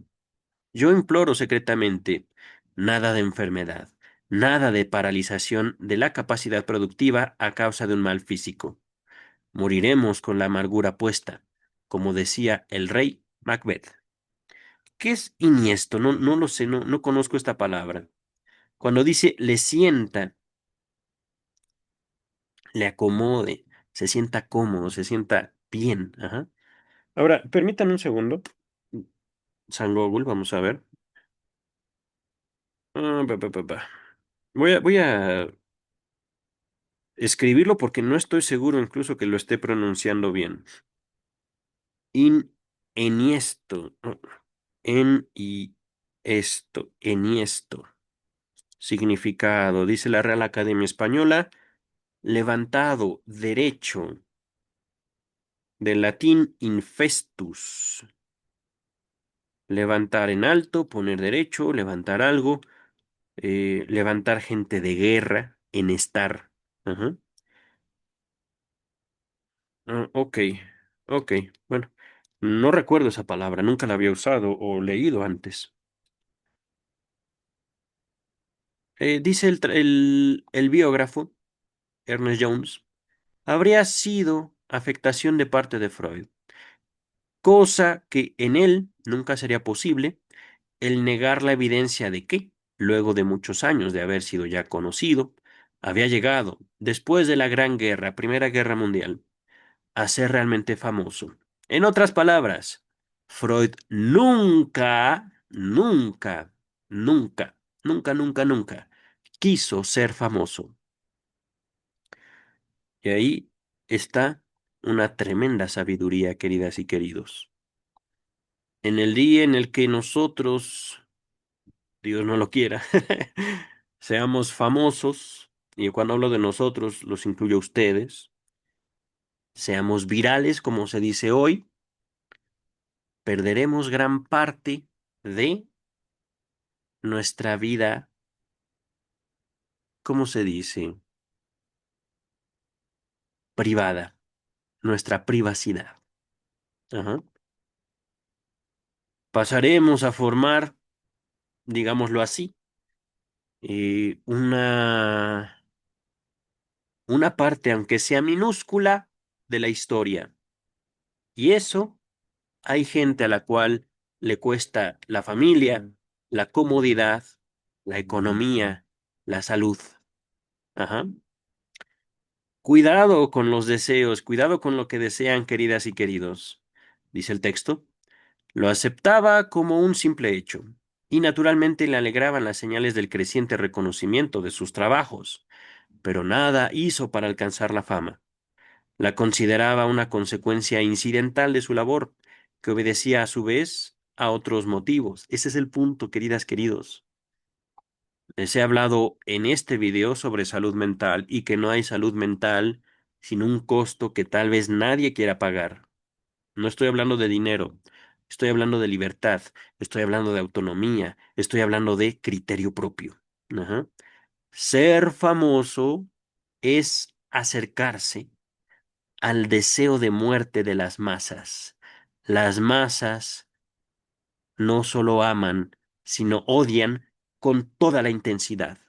yo imploro secretamente nada de enfermedad, nada de paralización de la capacidad productiva a causa de un mal físico. Moriremos con la amargura puesta, como decía el rey Macbeth. ¿Qué es enhiesto? No lo sé, no conozco esta palabra. Cuando dice le sienta, le acomode, se sienta cómodo, se sienta bien. Ajá. Ahora, permítame un segundo. San Google, vamos a ver. Pa. Voy a escribirlo porque no estoy seguro incluso que lo esté pronunciando bien. Enhiesto. En y esto. Enhiesto. Significado. Dice la Real Academia Española. Levantado, derecho. Del latín infestus. Levantar en alto, poner derecho, levantar algo, levantar gente de guerra, en estar. Ajá. Ok, ok, bueno, no recuerdo esa palabra, nunca la había usado o leído antes. Dice el biógrafo, Ernest Jones, habría sido afectación de parte de Freud, cosa que en él nunca sería posible el negar la evidencia de que, luego de muchos años de haber sido ya conocido, había llegado, después de la Gran Guerra, Primera Guerra Mundial, a ser realmente famoso. En otras palabras, Freud nunca, nunca, nunca, nunca, nunca, nunca quiso ser famoso. Y ahí está una tremenda sabiduría, queridas y queridos. En el día en el que nosotros, Dios no lo quiera, seamos famosos, y cuando hablo de nosotros, los incluyo a ustedes, seamos virales, como se dice hoy, perderemos gran parte de nuestra vida, ¿cómo se dice? Privada, nuestra privacidad. Ajá. Pasaremos a formar, digámoslo así, una parte, aunque sea minúscula, de la historia. Y eso hay gente a la cual le cuesta la familia, la comodidad, la economía, la salud. Ajá. Cuidado con los deseos, cuidado con lo que desean, queridas y queridos. Dice el texto. Lo aceptaba como un simple hecho, y naturalmente le alegraban las señales del creciente reconocimiento de sus trabajos, pero nada hizo para alcanzar la fama. La consideraba una consecuencia incidental de su labor, que obedecía a su vez a otros motivos. Ese es el punto, queridas, queridos. Les he hablado en este video sobre salud mental y que no hay salud mental sin un costo que tal vez nadie quiera pagar. No estoy hablando de dinero, estoy hablando de libertad, estoy hablando de autonomía, estoy hablando de criterio propio. Ajá. Ser famoso es acercarse al deseo de muerte de las masas. Las masas no solo aman, sino odian con toda la intensidad.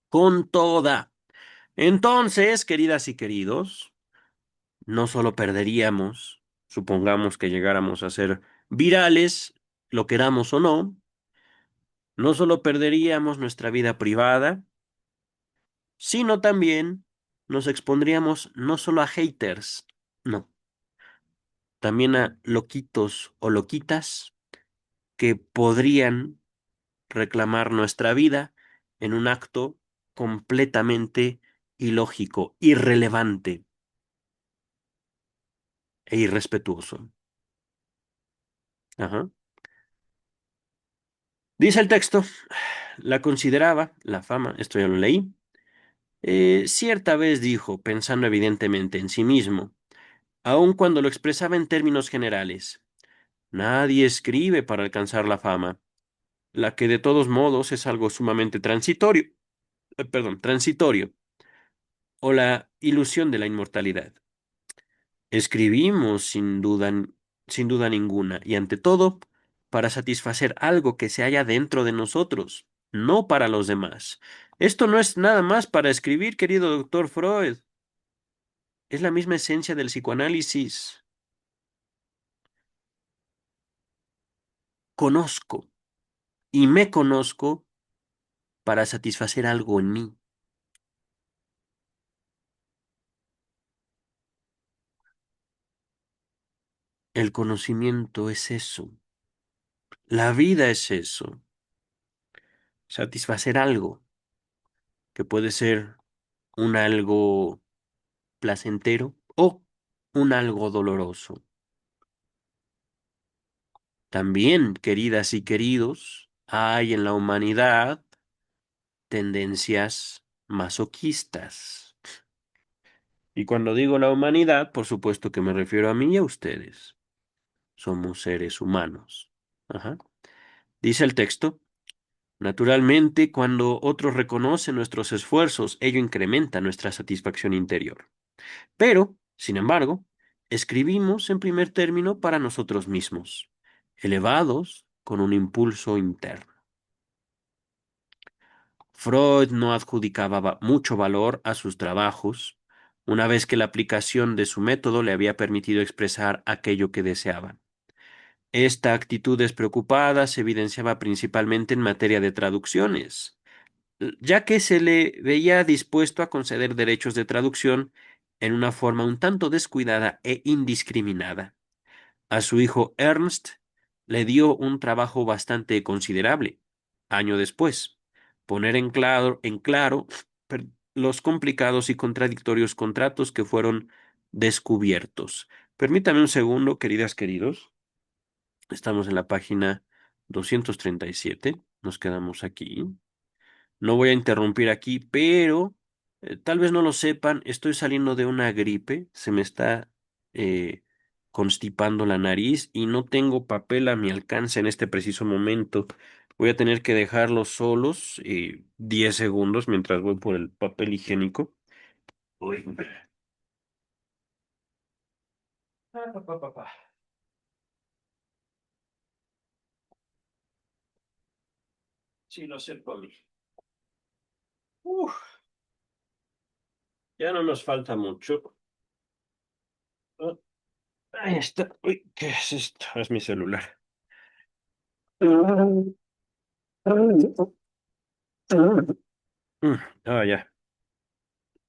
Con toda. Entonces, queridas y queridos, no solo perderíamos, supongamos que llegáramos a ser virales, lo queramos o no, no solo perderíamos nuestra vida privada, sino también nos expondríamos no solo a haters, no, también a loquitos o loquitas que podrían reclamar nuestra vida en un acto completamente ilógico, irrelevante e irrespetuoso. Ajá. Dice el texto, la consideraba, la fama, esto ya lo leí, cierta vez dijo, pensando evidentemente en sí mismo, aun cuando lo expresaba en términos generales, nadie escribe para alcanzar la fama, la que de todos modos es algo sumamente transitorio, transitorio, o la ilusión de la inmortalidad. Escribimos sin duda ninguna, y ante todo, para satisfacer algo que se halla dentro de nosotros, no para los demás. Esto no es nada más para escribir, querido doctor Freud. Es la misma esencia del psicoanálisis. Conozco y me conozco para satisfacer algo en mí. El conocimiento es eso. La vida es eso. Satisfacer algo que puede ser un algo placentero o un algo doloroso. También, queridas y queridos, hay en la humanidad tendencias masoquistas. Y cuando digo la humanidad, por supuesto que me refiero a mí y a ustedes. Somos seres humanos. Ajá. Dice el texto, naturalmente, cuando otros reconocen nuestros esfuerzos, ello incrementa nuestra satisfacción interior. Pero, sin embargo, escribimos en primer término para nosotros mismos, elevados con un impulso interno. Freud no adjudicaba mucho valor a sus trabajos, una vez que la aplicación de su método le había permitido expresar aquello que deseaba. Esta actitud despreocupada se evidenciaba principalmente en materia de traducciones, ya que se le veía dispuesto a conceder derechos de traducción en una forma un tanto descuidada e indiscriminada. A su hijo Ernst le dio un trabajo bastante considerable, año después, poner en claro los complicados y contradictorios contratos que fueron descubiertos. Permítame un segundo, queridas, queridos. Estamos en la página 237. Nos quedamos aquí. No voy a interrumpir aquí, pero tal vez no lo sepan, estoy saliendo de una gripe, se me está eh, constipando la nariz y no tengo papel a mi alcance en este preciso momento. Voy a tener que dejarlos solos 10 segundos mientras voy por el papel higiénico. Uy. Pa. Sí, lo sé, Poli. Uf, ya no nos falta mucho. Ah, ahí está. Uy, ¿qué es esto? Es mi celular. Ya.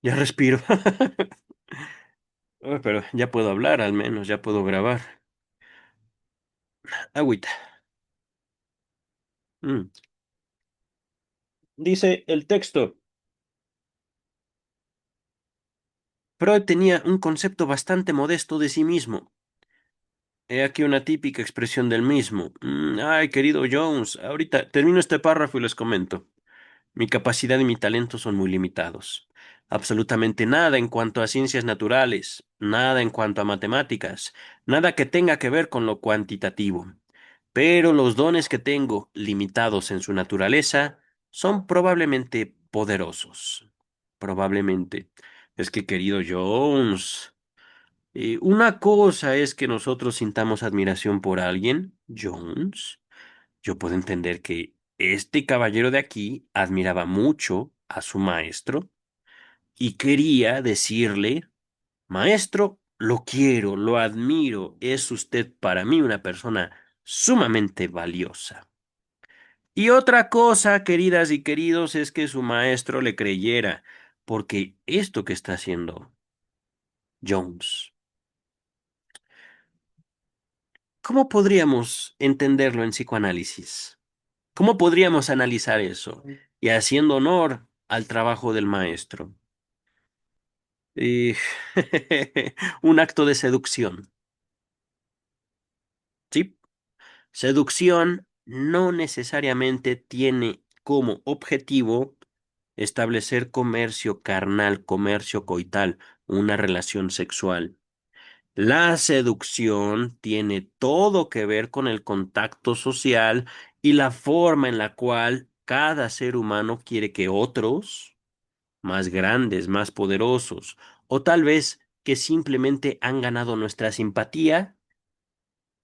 Ya respiro. Pero ya puedo hablar al menos, ya puedo grabar. Agüita. Mm. Dice el texto. Freud tenía un concepto bastante modesto de sí mismo. He aquí una típica expresión del mismo. Ay, querido Jones, ahorita termino este párrafo y les comento. Mi capacidad y mi talento son muy limitados. Absolutamente nada en cuanto a ciencias naturales, nada en cuanto a matemáticas, nada que tenga que ver con lo cuantitativo. Pero los dones que tengo, limitados en su naturaleza, son probablemente poderosos. Probablemente. Es que, querido Jones, una cosa es que nosotros sintamos admiración por alguien, Jones. Yo puedo entender que este caballero de aquí admiraba mucho a su maestro y quería decirle, maestro, lo quiero, lo admiro, es usted para mí una persona sumamente valiosa. Y otra cosa, queridas y queridos, es que su maestro le creyera, porque esto que está haciendo Jones, ¿cómo podríamos entenderlo en psicoanálisis? ¿Cómo podríamos analizar eso? Y haciendo honor al trabajo del maestro. Y un acto de seducción. ¿Sí? Seducción no necesariamente tiene como objetivo establecer comercio carnal, comercio coital, una relación sexual. La seducción tiene todo que ver con el contacto social y la forma en la cual cada ser humano quiere que otros, más grandes, más poderosos, o tal vez que simplemente han ganado nuestra simpatía,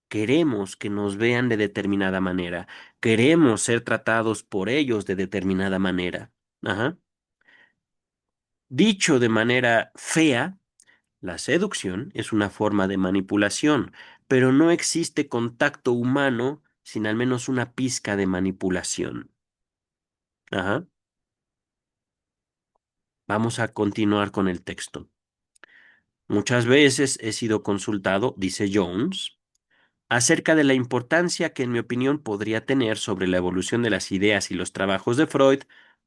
queremos que nos vean de determinada manera, queremos ser tratados por ellos de determinada manera. Ajá. Dicho de manera fea, la seducción es una forma de manipulación, pero no existe contacto humano sin al menos una pizca de manipulación. Ajá. Vamos a continuar con el texto. Muchas veces he sido consultado, dice Jones, acerca de la importancia que en mi opinión podría tener sobre la evolución de las ideas y los trabajos de Freud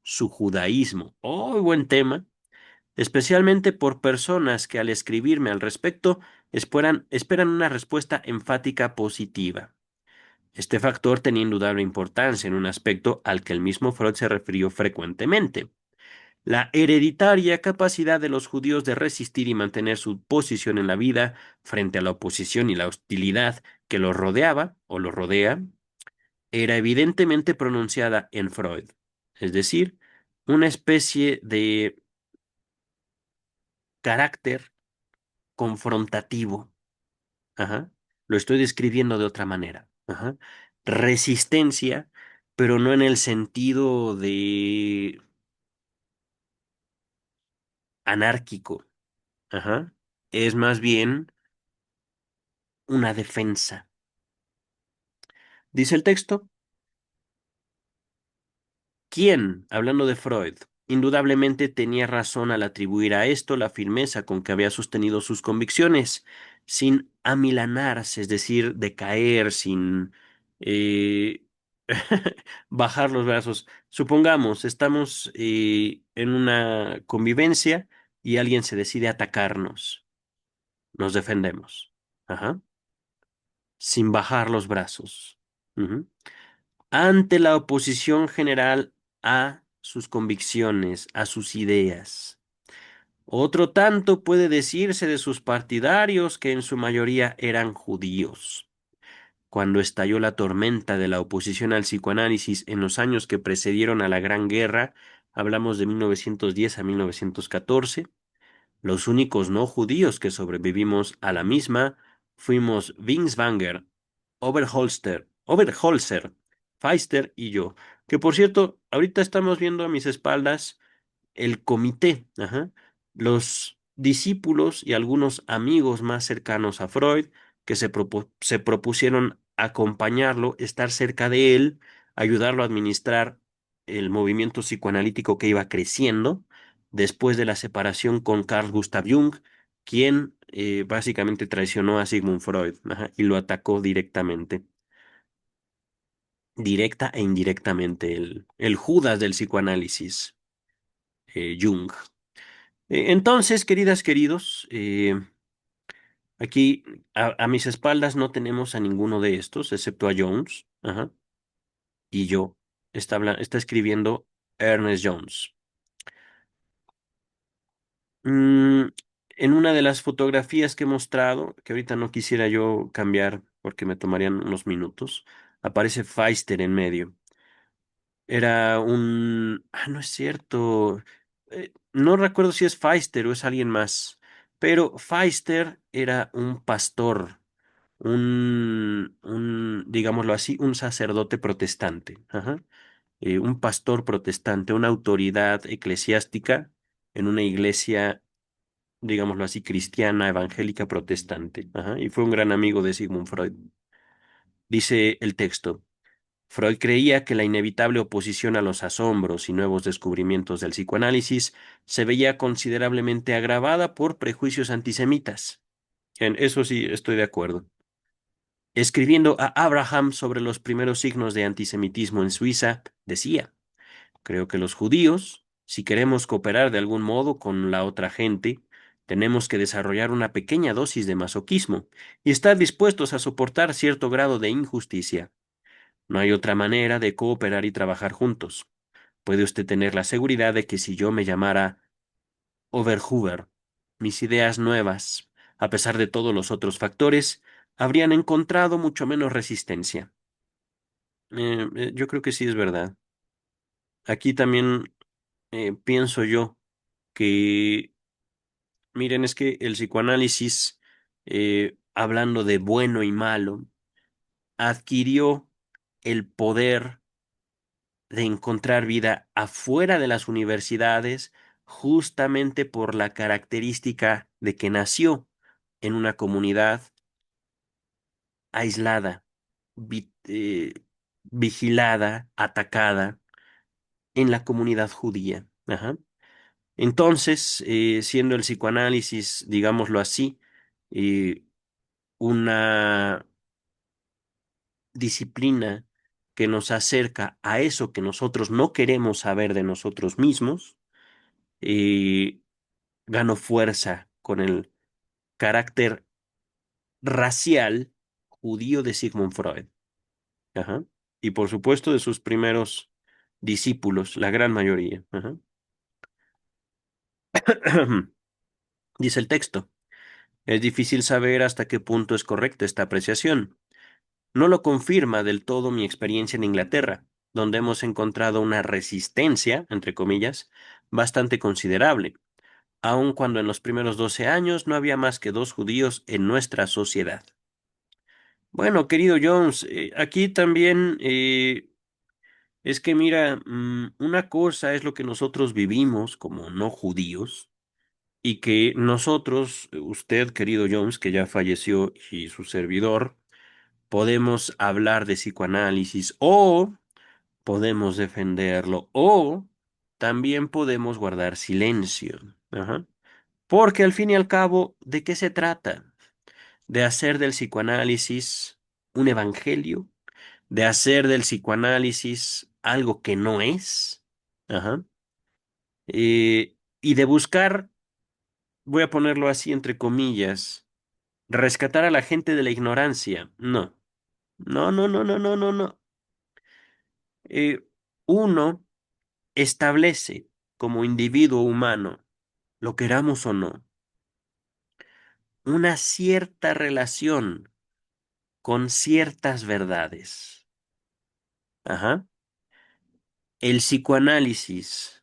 su judaísmo. Oh, buen tema. Especialmente por personas que al escribirme al respecto esperan una respuesta enfática positiva. Este factor tenía indudable importancia en un aspecto al que el mismo Freud se refirió frecuentemente: la hereditaria capacidad de los judíos de resistir y mantener su posición en la vida frente a la oposición y la hostilidad que los rodeaba o los rodea, era evidentemente pronunciada en Freud, es decir, una especie de carácter confrontativo. Ajá. Lo estoy describiendo de otra manera. Ajá. Resistencia, pero no en el sentido de anárquico. Ajá. Es más bien una defensa. Dice el texto, ¿quién, hablando de Freud, indudablemente tenía razón al atribuir a esto la firmeza con que había sostenido sus convicciones? sin amilanarse, es decir, decaer, sin eh, bajar los brazos. Supongamos, estamos en una convivencia y alguien se decide atacarnos. Nos defendemos. Ajá. Sin bajar los brazos. Ujú. Ante la oposición general a sus convicciones, a sus ideas. Otro tanto puede decirse de sus partidarios, que en su mayoría eran judíos. Cuando estalló la tormenta de la oposición al psicoanálisis en los años que precedieron a la Gran Guerra, hablamos de 1910 a 1914, los únicos no judíos que sobrevivimos a la misma fuimos Binswanger, Oberholzer, Feister y yo, que por cierto, ahorita estamos viendo a mis espaldas el comité, ajá, los discípulos y algunos amigos más cercanos a Freud que se propusieron acompañarlo, estar cerca de él, ayudarlo a administrar el movimiento psicoanalítico que iba creciendo después de la separación con Carl Gustav Jung, quien básicamente traicionó a Sigmund Freud, ajá, y lo atacó directamente, directa e indirectamente, el Judas del psicoanálisis, Jung. Entonces, queridas, queridos, aquí a mis espaldas no tenemos a ninguno de estos, excepto a Jones, ajá, y yo. Está escribiendo Ernest Jones. Mm, en una de las fotografías que he mostrado, que ahorita no quisiera yo cambiar porque me tomarían unos minutos, aparece Feister en medio. Era un... Ah, no es cierto. No recuerdo si es Feister o es alguien más, pero Feister era un pastor, digámoslo así, un sacerdote protestante, ajá. Un pastor protestante, una autoridad eclesiástica en una iglesia, digámoslo así, cristiana, evangélica, protestante, ajá. Y fue un gran amigo de Sigmund Freud. Dice el texto. Freud creía que la inevitable oposición a los asombros y nuevos descubrimientos del psicoanálisis se veía considerablemente agravada por prejuicios antisemitas. En eso sí estoy de acuerdo. Escribiendo a Abraham sobre los primeros signos de antisemitismo en Suiza, decía: creo que los judíos, si queremos cooperar de algún modo con la otra gente, tenemos que desarrollar una pequeña dosis de masoquismo y estar dispuestos a soportar cierto grado de injusticia. No hay otra manera de cooperar y trabajar juntos. Puede usted tener la seguridad de que si yo me llamara Overhuber, mis ideas nuevas, a pesar de todos los otros factores, habrían encontrado mucho menos resistencia. Yo creo que sí es verdad. Aquí también pienso yo que, miren, es que el psicoanálisis, hablando de bueno y malo, adquirió el poder de encontrar vida afuera de las universidades justamente por la característica de que nació en una comunidad aislada, vigilada, atacada en la comunidad judía. Ajá. Entonces, siendo el psicoanálisis, digámoslo así, eh, una disciplina que nos acerca a eso que nosotros no queremos saber de nosotros mismos, eh, ganó fuerza con el carácter racial judío de Sigmund Freud. Ajá. Y por supuesto de sus primeros discípulos, la gran mayoría. Ajá. Dice el texto. Es difícil saber hasta qué punto es correcta esta apreciación. No lo confirma del todo mi experiencia en Inglaterra, donde hemos encontrado una resistencia, entre comillas, bastante considerable, aun cuando en los primeros 12 años no había más que dos judíos en nuestra sociedad. Bueno, querido Jones, aquí también es que mira, una cosa es lo que nosotros vivimos como no judíos y que nosotros, usted, querido Jones, que ya falleció, y su servidor, podemos hablar de psicoanálisis o podemos defenderlo o también podemos guardar silencio. Ajá. Porque al fin y al cabo, ¿de qué se trata? de hacer del psicoanálisis un evangelio, de hacer del psicoanálisis algo que no es, ajá, y de buscar, voy a ponerlo así entre comillas, rescatar a la gente de la ignorancia. No, no, no, no, no, no, no, no. Eh, Uno establece como individuo humano, lo queramos o no, una cierta relación con ciertas verdades. Ajá. El psicoanálisis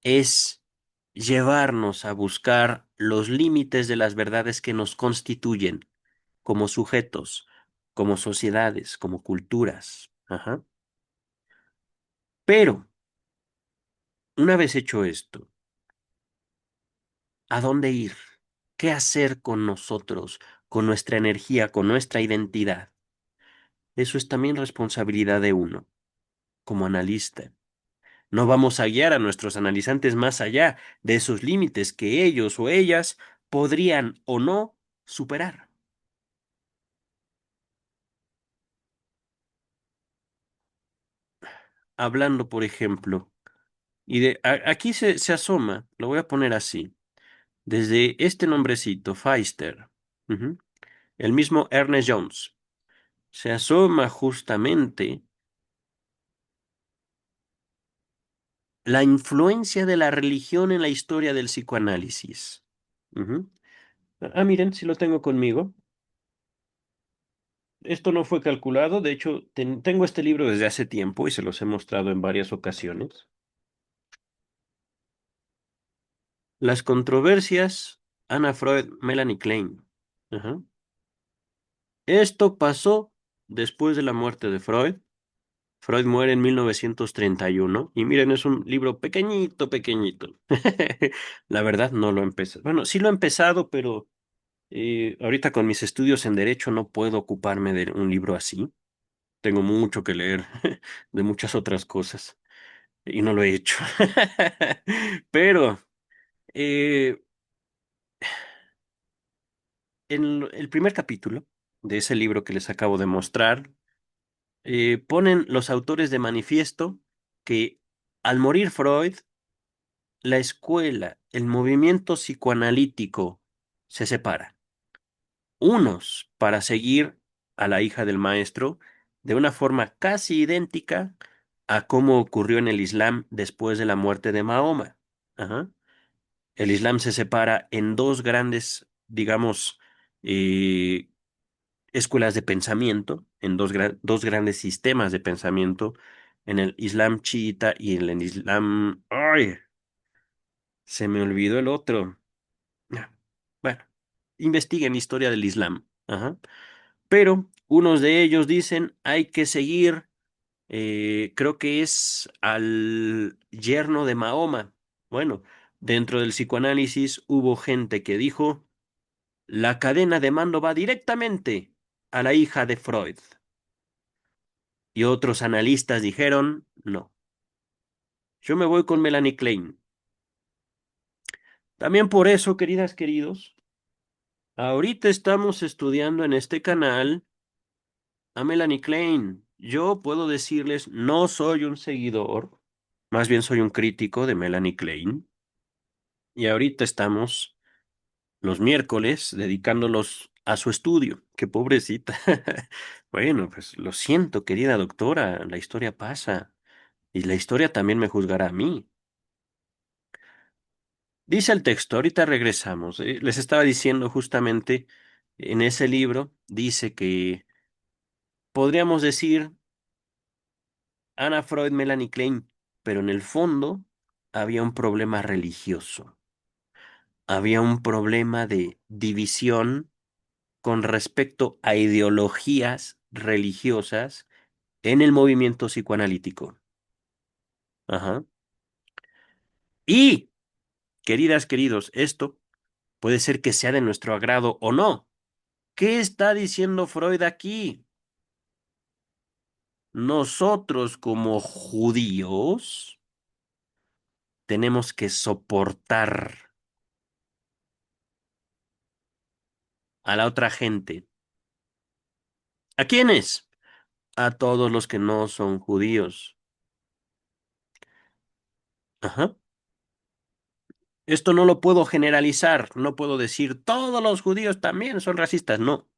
es llevarnos a buscar los límites de las verdades que nos constituyen como sujetos, como sociedades, como culturas. Ajá. Pero, una vez hecho esto, ¿a dónde ir? ¿Qué hacer con nosotros, con nuestra energía, con nuestra identidad? Eso es también responsabilidad de uno, como analista. No vamos a guiar a nuestros analizantes más allá de esos límites que ellos o ellas podrían o no superar. Hablando, por ejemplo, aquí se asoma, lo voy a poner así, desde este nombrecito, Feister, ujú, el mismo Ernest Jones, se asoma justamente la influencia de la religión en la historia del psicoanálisis. Ujú. Miren, si lo tengo conmigo. Esto no fue calculado, de hecho, tengo este libro desde hace tiempo y se los he mostrado en varias ocasiones. Las controversias, Anna Freud, Melanie Klein. Ajá. Esto pasó después de la muerte de Freud. Freud muere en 1931 y miren, es un libro pequeñito, pequeñito. La verdad no lo he empezado. Bueno, sí lo he empezado, pero ahorita con mis estudios en derecho no puedo ocuparme de un libro así. Tengo mucho que leer de muchas otras cosas y no lo he hecho. Pero eh, en el primer capítulo de ese libro que les acabo de mostrar, ponen los autores de manifiesto que al morir Freud, la escuela, el movimiento psicoanalítico se separa. Unos para seguir a la hija del maestro de una forma casi idéntica a cómo ocurrió en el Islam después de la muerte de Mahoma. Ajá. El Islam se separa en dos grandes, digamos, eh, escuelas de pensamiento, en dos grandes sistemas de pensamiento, en el Islam chiita y en el Islam... ¡Ay! Se me olvidó el otro. Ah, bueno, investiguen historia del Islam. Ajá. Pero unos de ellos dicen hay que seguir, creo que es al yerno de Mahoma. Bueno, dentro del psicoanálisis hubo gente que dijo la cadena de mando va directamente a la hija de Freud. Y otros analistas dijeron no, yo me voy con Melanie Klein. También por eso, queridas, queridos, ahorita estamos estudiando en este canal a Melanie Klein. Yo puedo decirles, no soy un seguidor, más bien soy un crítico de Melanie Klein. Y ahorita estamos los miércoles dedicándolos a su estudio. Qué pobrecita. Bueno, pues lo siento, querida doctora, la historia pasa. Y la historia también me juzgará a mí. Dice el texto, ahorita regresamos. Les estaba diciendo justamente en ese libro, dice que podríamos decir Anna Freud, Melanie Klein, pero en el fondo había un problema religioso, había un problema de división con respecto a ideologías religiosas en el movimiento psicoanalítico. Ajá. Y, queridas, queridos, esto puede ser que sea de nuestro agrado o no. ¿Qué está diciendo Freud aquí? Nosotros como judíos tenemos que soportar a la otra gente. ¿A quiénes? A todos los que no son judíos. Ajá. Esto no lo puedo generalizar, no puedo decir todos los judíos también son racistas, no.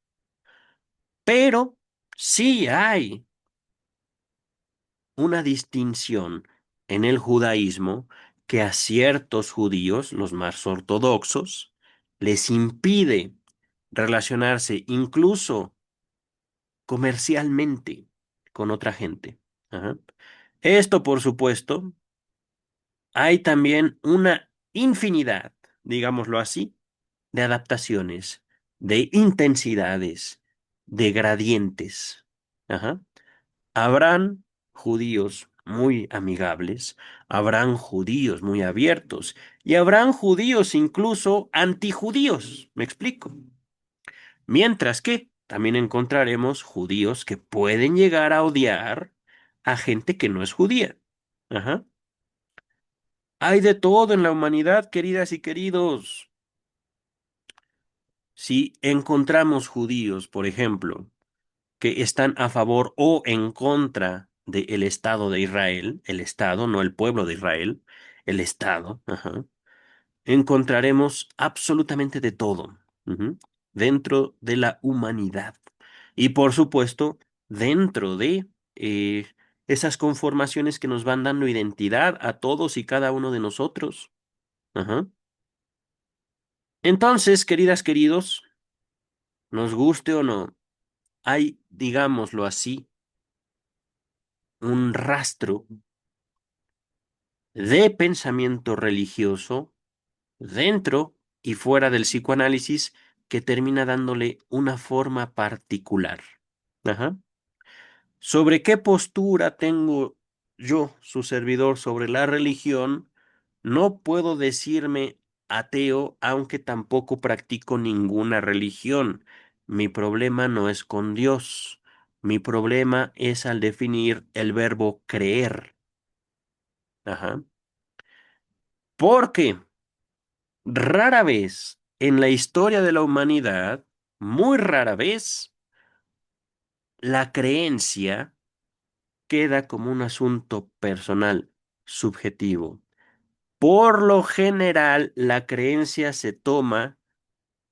Pero sí hay una distinción en el judaísmo que a ciertos judíos, los más ortodoxos, les impide relacionarse incluso comercialmente con otra gente. Ajá. Esto, por supuesto, hay también una infinidad, digámoslo así, de adaptaciones, de intensidades, de gradientes. Ajá. Habrán judíos muy amigables, habrán judíos muy abiertos y habrán judíos incluso antijudíos. ¿Me explico? Mientras que también encontraremos judíos que pueden llegar a odiar a gente que no es judía. Ajá. Hay de todo en la humanidad, queridas y queridos. Si encontramos judíos, por ejemplo, que están a favor o en contra del Estado de Israel, el Estado, no el pueblo de Israel, el Estado, ajá, encontraremos absolutamente de todo, ujú, dentro de la humanidad. Y por supuesto, dentro de eh, esas conformaciones que nos van dando identidad a todos y cada uno de nosotros. Ajá. Entonces, queridas, queridos, nos guste o no, hay, digámoslo así, un rastro de pensamiento religioso dentro y fuera del psicoanálisis que termina dándole una forma particular. Ajá. ¿Sobre qué postura tengo yo, su servidor, sobre la religión? No puedo decirme ateo, aunque tampoco practico ninguna religión. Mi problema no es con Dios. Mi problema es al definir el verbo creer. Ajá. Porque rara vez en la historia de la humanidad, muy rara vez, la creencia queda como un asunto personal, subjetivo. Por lo general, la creencia se toma,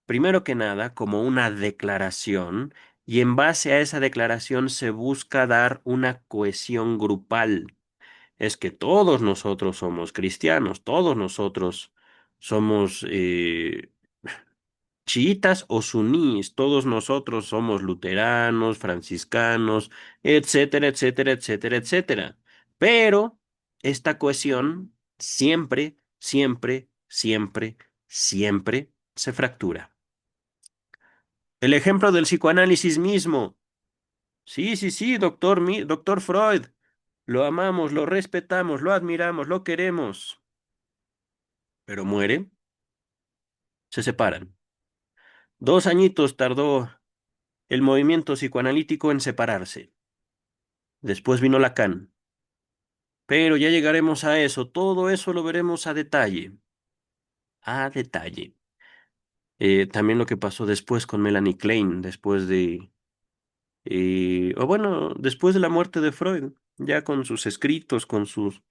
primero que nada, como una declaración y en base a esa declaración se busca dar una cohesión grupal. Es que todos nosotros somos cristianos, todos nosotros somos chiitas o sunníes, todos nosotros somos luteranos, franciscanos, etcétera, etcétera, etcétera, etcétera. Pero esta cohesión siempre, siempre, siempre, siempre se fractura. El ejemplo del psicoanálisis mismo. Sí, sí, sí, doctor, doctor Freud. Lo amamos, lo respetamos, lo admiramos, lo queremos. Pero muere, se separan. 2 añitos tardó el movimiento psicoanalítico en separarse. Después vino Lacan. Pero ya llegaremos a eso. Todo eso lo veremos a detalle. A detalle. También lo que pasó después con Melanie Klein, después de, o bueno, después de la muerte de Freud, ya con sus escritos, con sus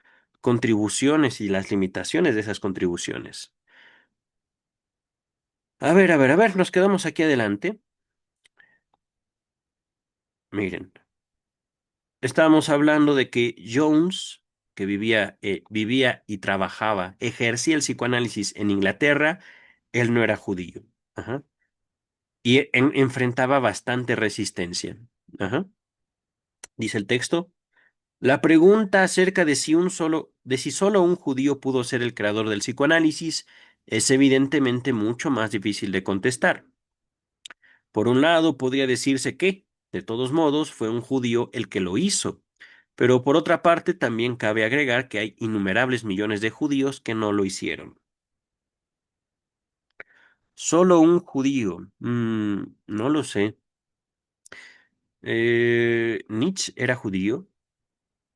contribuciones y las limitaciones de esas contribuciones. A ver, nos quedamos aquí adelante. Miren, estábamos hablando de que Jones, que vivía y trabajaba, ejercía el psicoanálisis en Inglaterra, él no era judío. Ajá. Y enfrentaba bastante resistencia. Ajá. Dice el texto. La pregunta acerca de si solo un judío pudo ser el creador del psicoanálisis es evidentemente mucho más difícil de contestar. Por un lado, podría decirse que, de todos modos, fue un judío el que lo hizo. Pero por otra parte, también cabe agregar que hay innumerables millones de judíos que no lo hicieron. Solo un judío. No lo sé. Nietzsche era judío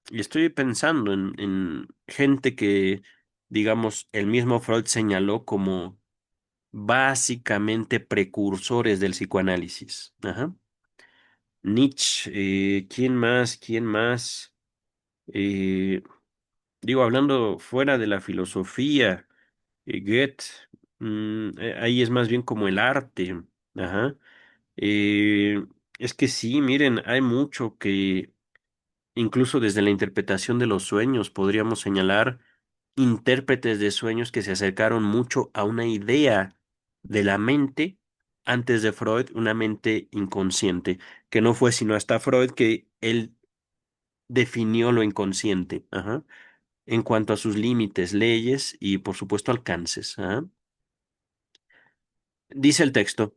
y estoy pensando en gente que, digamos, el mismo Freud señaló como básicamente precursores del psicoanálisis. Ajá. Nietzsche, ¿quién más? ¿Quién más? Eh, Digo, hablando fuera de la filosofía, Goethe, ahí es más bien como el arte. Ajá. Eh, es que sí, miren, hay mucho que incluso desde la interpretación de los sueños podríamos señalar intérpretes de sueños que se acercaron mucho a una idea de la mente antes de Freud, una mente inconsciente, que no fue sino hasta Freud que él definió lo inconsciente, ajá, en cuanto a sus límites, leyes y por supuesto alcances. Ajá. Dice el texto.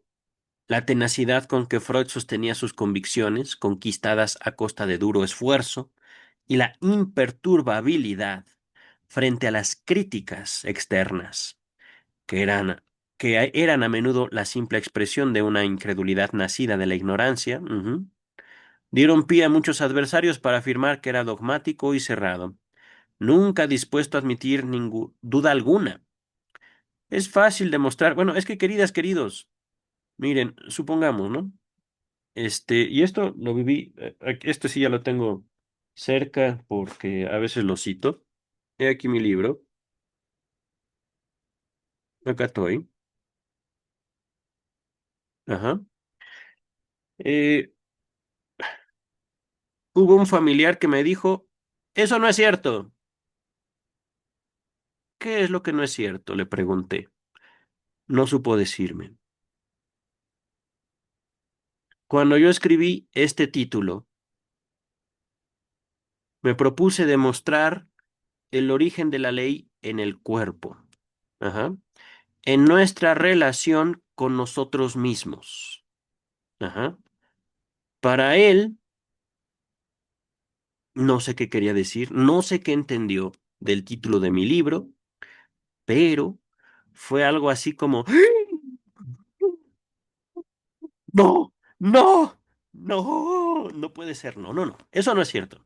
La tenacidad con que Freud sostenía sus convicciones, conquistadas a costa de duro esfuerzo, y la imperturbabilidad frente a las críticas externas, que eran, eran a menudo la simple expresión de una incredulidad nacida de la ignorancia, dieron pie a muchos adversarios para afirmar que era dogmático y cerrado, nunca dispuesto a admitir duda alguna. Es fácil demostrar, bueno, es que queridas, queridos, miren, supongamos, ¿no? Y esto lo viví, esto sí ya lo tengo cerca porque a veces lo cito. He aquí mi libro, acá estoy. Ajá. Eh, Hubo un familiar que me dijo, eso no es cierto. ¿Qué es lo que no es cierto? Le pregunté. No supo decirme. Cuando yo escribí este título, me propuse demostrar el origen de la ley en el cuerpo. Ajá. En nuestra relación con nosotros mismos. Ajá. Para él, no sé qué quería decir, no sé qué entendió del título de mi libro, pero fue algo así como, no, no, no puede ser, no, eso no es cierto.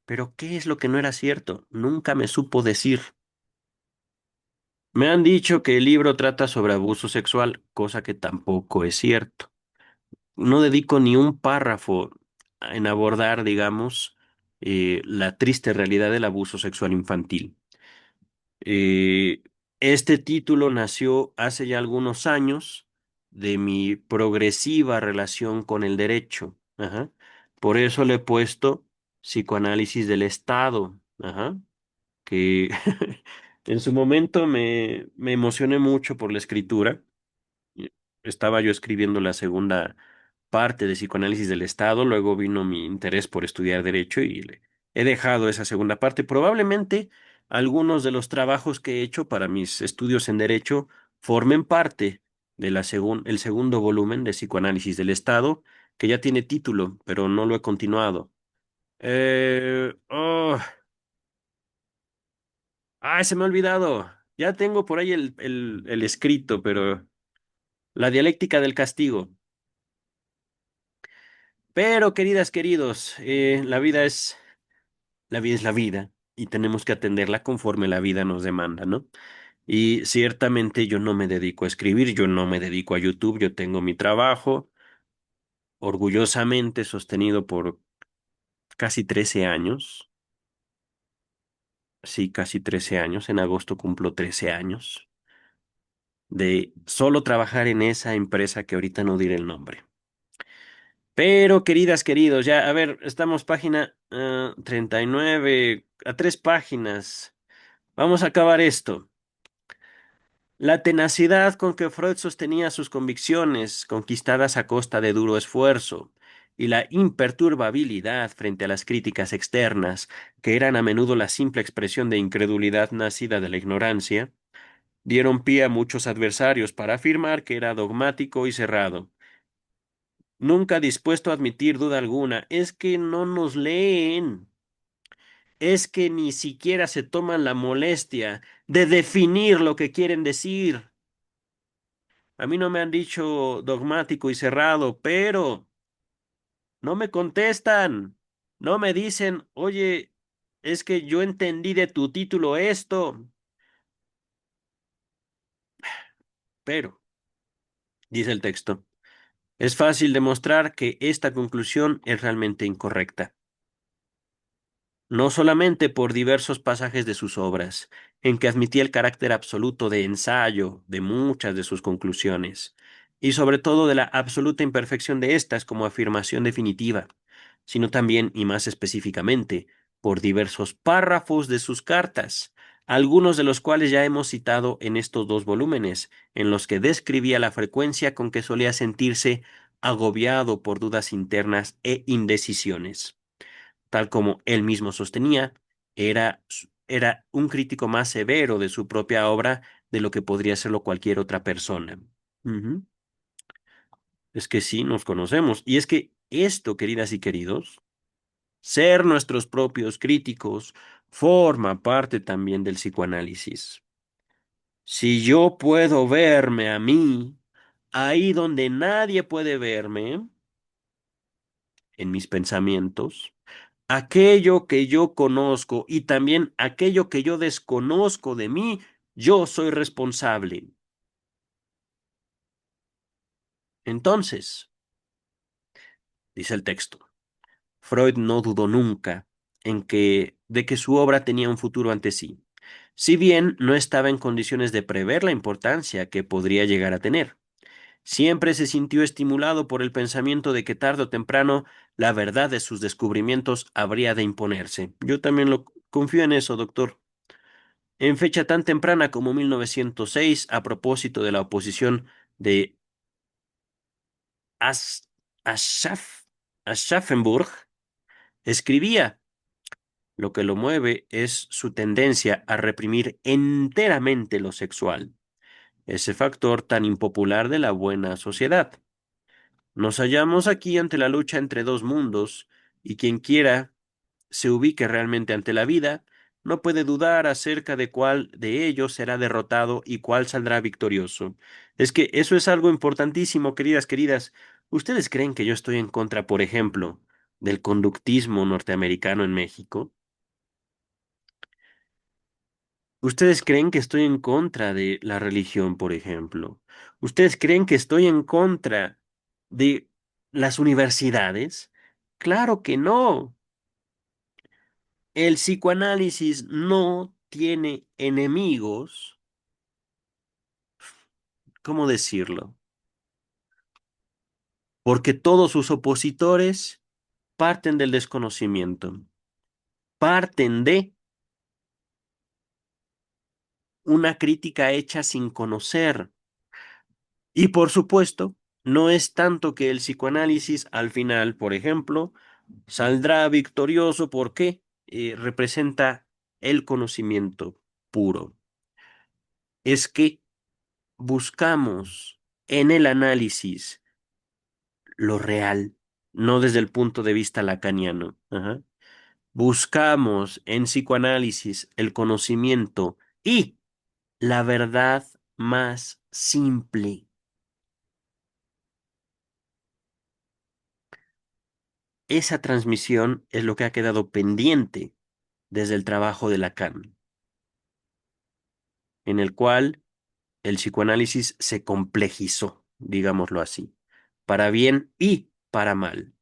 Pero ¿qué es lo que no era cierto? Nunca me supo decir. Me han dicho que el libro trata sobre abuso sexual, cosa que tampoco es cierto. No dedico ni un párrafo en abordar, digamos, la triste realidad del abuso sexual infantil. Eh, este título nació hace ya algunos años de mi progresiva relación con el derecho. Ajá. Por eso le he puesto psicoanálisis del Estado. Ajá. Que en su momento me emocioné mucho por la escritura. Estaba yo escribiendo la segunda parte de psicoanálisis del Estado, luego vino mi interés por estudiar derecho y he dejado esa segunda parte. Probablemente algunos de los trabajos que he hecho para mis estudios en derecho formen parte de el segundo volumen de psicoanálisis del Estado, que ya tiene título, pero no lo he continuado. Eh, oh, Se me ha olvidado. Ya tengo por ahí el escrito, pero la dialéctica del castigo. Pero, queridas, queridos, la vida es la vida y tenemos que atenderla conforme la vida nos demanda, ¿no? Y ciertamente yo no me dedico a escribir, yo no me dedico a YouTube, yo tengo mi trabajo orgullosamente sostenido por casi 13 años, sí, casi 13 años, en agosto cumplo 13 años de solo trabajar en esa empresa que ahorita no diré el nombre. Pero, queridas, queridos, ya, a ver, estamos página 39, a 3 páginas. Vamos a acabar esto. La tenacidad con que Freud sostenía sus convicciones, conquistadas a costa de duro esfuerzo, y la imperturbabilidad frente a las críticas externas, que eran a menudo la simple expresión de incredulidad nacida de la ignorancia, dieron pie a muchos adversarios para afirmar que era dogmático y cerrado. Nunca dispuesto a admitir duda alguna, es que no nos leen, es que ni siquiera se toman la molestia de definir lo que quieren decir. A mí no me han dicho dogmático y cerrado, pero no me contestan. No me dicen, oye, es que yo entendí de tu título esto. Pero, dice el texto, es fácil demostrar que esta conclusión es realmente incorrecta. No solamente por diversos pasajes de sus obras, en que admitía el carácter absoluto de ensayo de muchas de sus conclusiones, y sobre todo de la absoluta imperfección de éstas como afirmación definitiva, sino también, y más específicamente, por diversos párrafos de sus cartas, algunos de los cuales ya hemos citado en estos dos volúmenes, en los que describía la frecuencia con que solía sentirse agobiado por dudas internas e indecisiones. Tal como él mismo sostenía, era un crítico más severo de su propia obra de lo que podría serlo cualquier otra persona. Ujú. Es que sí, nos conocemos. Y es que esto, queridas y queridos, ser nuestros propios críticos, forma parte también del psicoanálisis. Si yo puedo verme a mí, ahí donde nadie puede verme, en mis pensamientos, aquello que yo conozco y también aquello que yo desconozco de mí, yo soy responsable. Entonces, dice el texto, Freud no dudó nunca de que su obra tenía un futuro ante sí, si bien no estaba en condiciones de prever la importancia que podría llegar a tener. Siempre se sintió estimulado por el pensamiento de que tarde o temprano la verdad de sus descubrimientos habría de imponerse. Yo también lo confío en eso, doctor. En fecha tan temprana como 1906, a propósito de la oposición de As Aschaff- Aschaffenburg, escribía: lo que lo mueve es su tendencia a reprimir enteramente lo sexual, ese factor tan impopular de la buena sociedad. Nos hallamos aquí ante la lucha entre dos mundos, y quien quiera se ubique realmente ante la vida, no puede dudar acerca de cuál de ellos será derrotado y cuál saldrá victorioso. Es que eso es algo importantísimo, queridas, queridas. ¿Ustedes creen que yo estoy en contra, por ejemplo, del conductismo norteamericano en México? ¿Ustedes creen que estoy en contra de la religión, por ejemplo? ¿Ustedes creen que estoy en contra de las universidades? Claro que no. El psicoanálisis no tiene enemigos, ¿cómo decirlo? Porque todos sus opositores parten del desconocimiento, parten de una crítica hecha sin conocer. Y por supuesto, no es tanto que el psicoanálisis al final, por ejemplo, saldrá victorioso porque representa el conocimiento puro. Es que buscamos en el análisis lo real, no desde el punto de vista lacaniano. Ajá. Buscamos en psicoanálisis el conocimiento y la verdad más simple. Esa transmisión es lo que ha quedado pendiente desde el trabajo de Lacan, en el cual el psicoanálisis se complejizó, digámoslo así, para bien y para mal.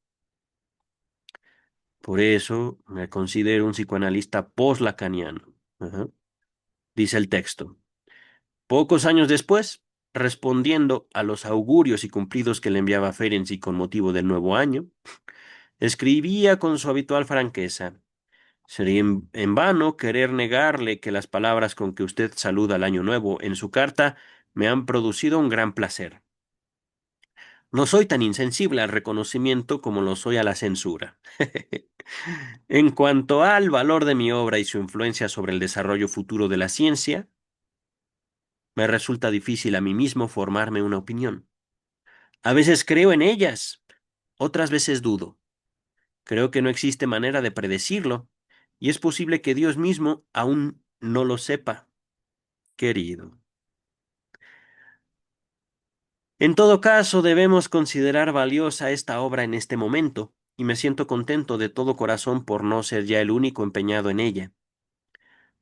Por eso me considero un psicoanalista post-lacaniano. Ajá. Dice el texto. Pocos años después, respondiendo a los augurios y cumplidos que le enviaba Ferenczi con motivo del nuevo año, escribía con su habitual franqueza: sería en vano querer negarle que las palabras con que usted saluda al año nuevo en su carta me han producido un gran placer. No soy tan insensible al reconocimiento como lo soy a la censura. En cuanto al valor de mi obra y su influencia sobre el desarrollo futuro de la ciencia, me resulta difícil a mí mismo formarme una opinión. A veces creo en ellas, otras veces dudo. Creo que no existe manera de predecirlo, y es posible que Dios mismo aún no lo sepa, querido. En todo caso, debemos considerar valiosa esta obra en este momento, y me siento contento de todo corazón por no ser ya el único empeñado en ella.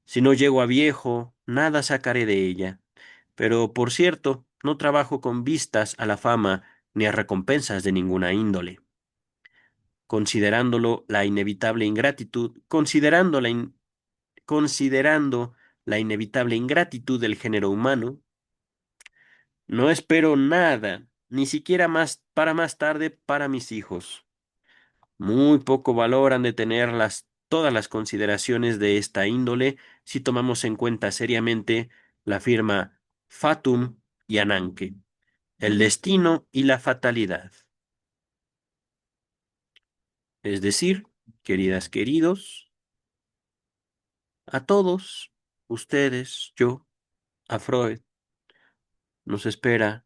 Si no llego a viejo, nada sacaré de ella. Pero, por cierto, no trabajo con vistas a la fama ni a recompensas de ninguna índole. Considerándolo la inevitable ingratitud, considerando la inevitable ingratitud del género humano, no espero nada, ni siquiera más tarde para mis hijos. Muy poco valor han de tener todas las consideraciones de esta índole si tomamos en cuenta seriamente la firma Fatum y Ananke, el destino y la fatalidad. Es decir, queridas, queridos, a todos, ustedes, yo, a Freud, nos espera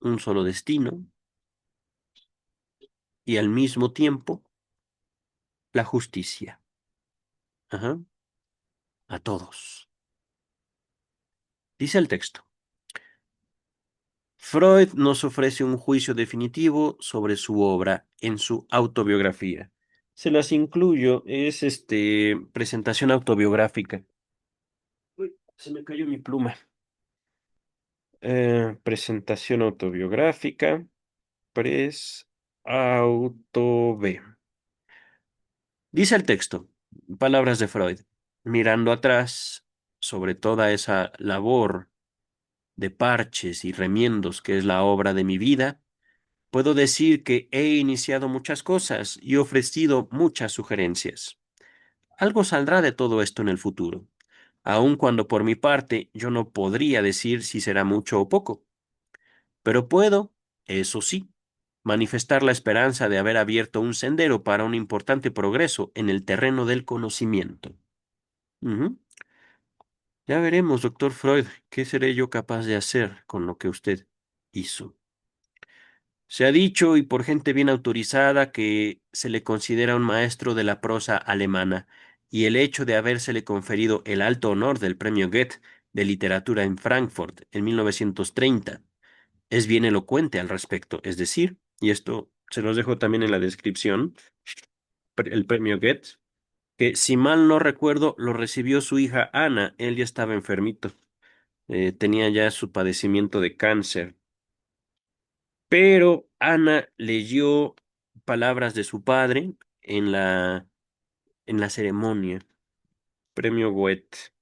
un solo destino y al mismo tiempo la justicia. Ajá, a todos. Dice el texto. Freud nos ofrece un juicio definitivo sobre su obra en su autobiografía. Se las incluyo, es presentación autobiográfica. Uy, se me cayó mi pluma. Presentación autobiográfica, auto B. Dice el texto, palabras de Freud, mirando atrás sobre toda esa labor de parches y remiendos que es la obra de mi vida. Puedo decir que he iniciado muchas cosas y ofrecido muchas sugerencias. Algo saldrá de todo esto en el futuro, aun cuando por mi parte yo no podría decir si será mucho o poco. Pero puedo, eso sí, manifestar la esperanza de haber abierto un sendero para un importante progreso en el terreno del conocimiento. Ujú. Ya veremos, doctor Freud, qué seré yo capaz de hacer con lo que usted hizo. Se ha dicho, y por gente bien autorizada, que se le considera un maestro de la prosa alemana, y el hecho de habérsele conferido el alto honor del premio Goethe de literatura en Frankfurt en 1930 es bien elocuente al respecto. Es decir, y esto se los dejo también en la descripción, el premio Goethe, que si mal no recuerdo, lo recibió su hija Ana, él ya estaba enfermito, tenía ya su padecimiento de cáncer. Pero Ana leyó palabras de su padre en la ceremonia. Premio Goethe.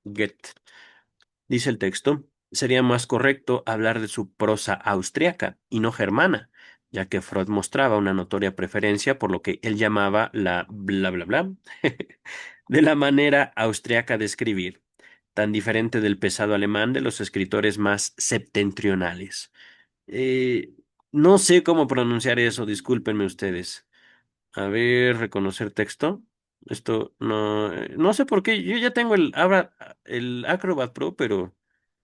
Goethe. Dice el texto, sería más correcto hablar de su prosa austriaca y no germana, ya que Freud mostraba una notoria preferencia por lo que él llamaba la bla bla bla de la manera austriaca de escribir, tan diferente del pesado alemán de los escritores más septentrionales. Eh, no sé cómo pronunciar eso, discúlpenme ustedes. A ver, reconocer texto. Esto no, no sé por qué. Yo ya tengo el Acrobat Pro, pero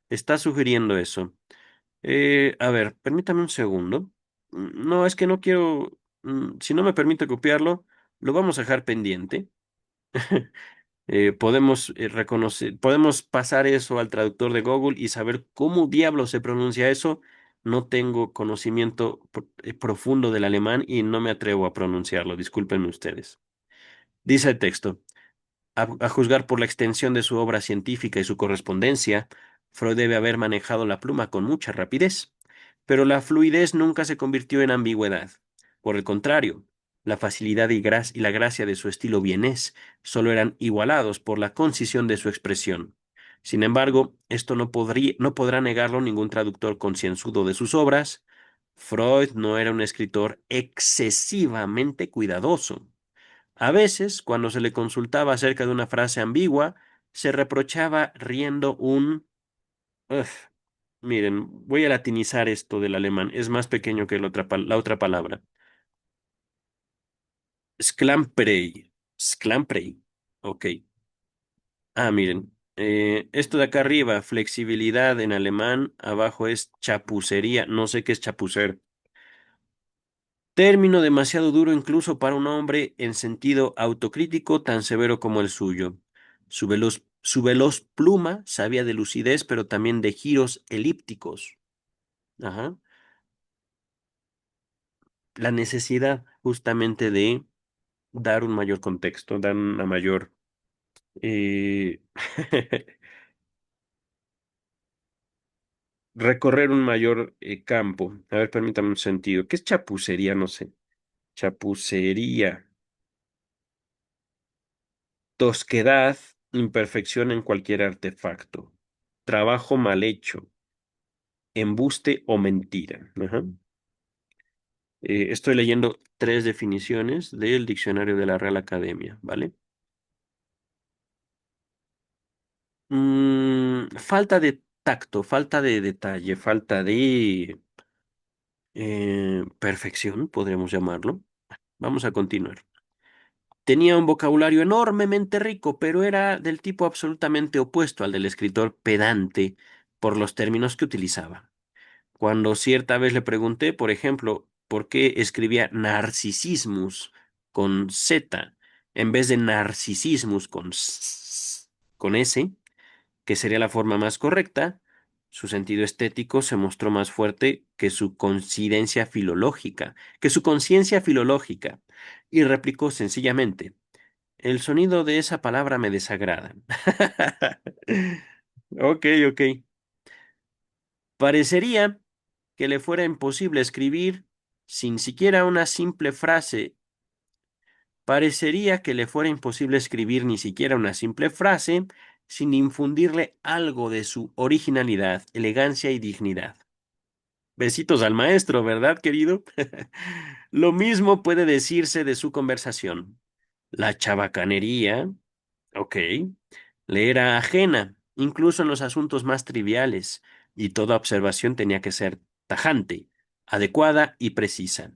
está sugiriendo eso. A ver, permítame un segundo. No, es que no quiero. Si no me permite copiarlo, lo vamos a dejar pendiente. Podemos reconocer, podemos pasar eso al traductor de Google y saber cómo diablo se pronuncia eso. No tengo conocimiento profundo del alemán y no me atrevo a pronunciarlo. Discúlpenme ustedes. Dice el texto. A juzgar por la extensión de su obra científica y su correspondencia, Freud debe haber manejado la pluma con mucha rapidez, pero la fluidez nunca se convirtió en ambigüedad. Por el contrario, la facilidad y la gracia de su estilo vienés solo eran igualados por la concisión de su expresión. Sin embargo, esto no podrá negarlo ningún traductor concienzudo de sus obras. Freud no era un escritor excesivamente cuidadoso. A veces, cuando se le consultaba acerca de una frase ambigua, se reprochaba riendo un... Uf, miren, voy a latinizar esto del alemán, es más pequeño que la otra palabra. Sklamprey. Sklamprey. Ok. Miren. Esto de acá arriba, flexibilidad en alemán, abajo es chapucería, no sé qué es chapucer. Término demasiado duro incluso para un hombre en sentido autocrítico tan severo como el suyo. Su veloz pluma sabía de lucidez, pero también de giros elípticos. Ajá. La necesidad justamente de dar un mayor contexto, dar una mayor... eh, recorrer un mayor campo. A ver, permítame un sentido. ¿Qué es chapucería? No sé. Chapucería. Tosquedad, imperfección en cualquier artefacto. Trabajo mal hecho. Embuste o mentira. Ajá. Estoy leyendo tres definiciones del diccionario de la Real Academia, ¿vale? Falta de tacto, falta de detalle, falta de perfección, podríamos llamarlo. Vamos a continuar. Tenía un vocabulario enormemente rico, pero era del tipo absolutamente opuesto al del escritor pedante por los términos que utilizaba. Cuando cierta vez le pregunté, por ejemplo, por qué escribía narcisismus con Z en vez de narcisismus con S, que sería la forma más correcta, su sentido estético se mostró más fuerte que su conciencia filológica, y replicó sencillamente, el sonido de esa palabra me desagrada. Ok, ok. Parecería que le fuera imposible escribir sin siquiera una simple frase. Parecería que le fuera imposible escribir ni siquiera una simple frase sin infundirle algo de su originalidad, elegancia y dignidad. Besitos al maestro, ¿verdad, querido? Lo mismo puede decirse de su conversación. La chabacanería, ok, le era ajena, incluso en los asuntos más triviales, y toda observación tenía que ser tajante, adecuada y precisa.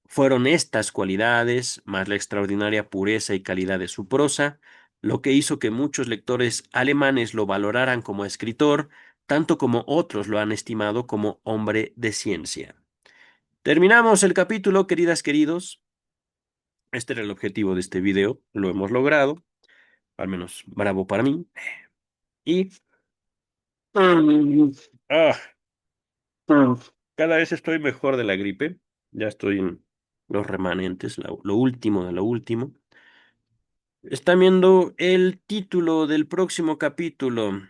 Fueron estas cualidades, más la extraordinaria pureza y calidad de su prosa, lo que hizo que muchos lectores alemanes lo valoraran como escritor, tanto como otros lo han estimado como hombre de ciencia. Terminamos el capítulo, queridas, queridos. Este era el objetivo de este video, lo hemos logrado, al menos bravo para mí. Y mm, ah, mm, cada vez estoy mejor de la gripe, ya estoy en los remanentes, lo último de lo último. Están viendo el título del próximo capítulo.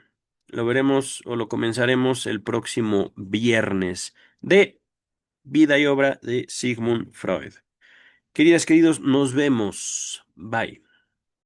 Lo veremos o lo comenzaremos el próximo viernes de Vida y obra de Sigmund Freud. Queridas, queridos, nos vemos. Bye.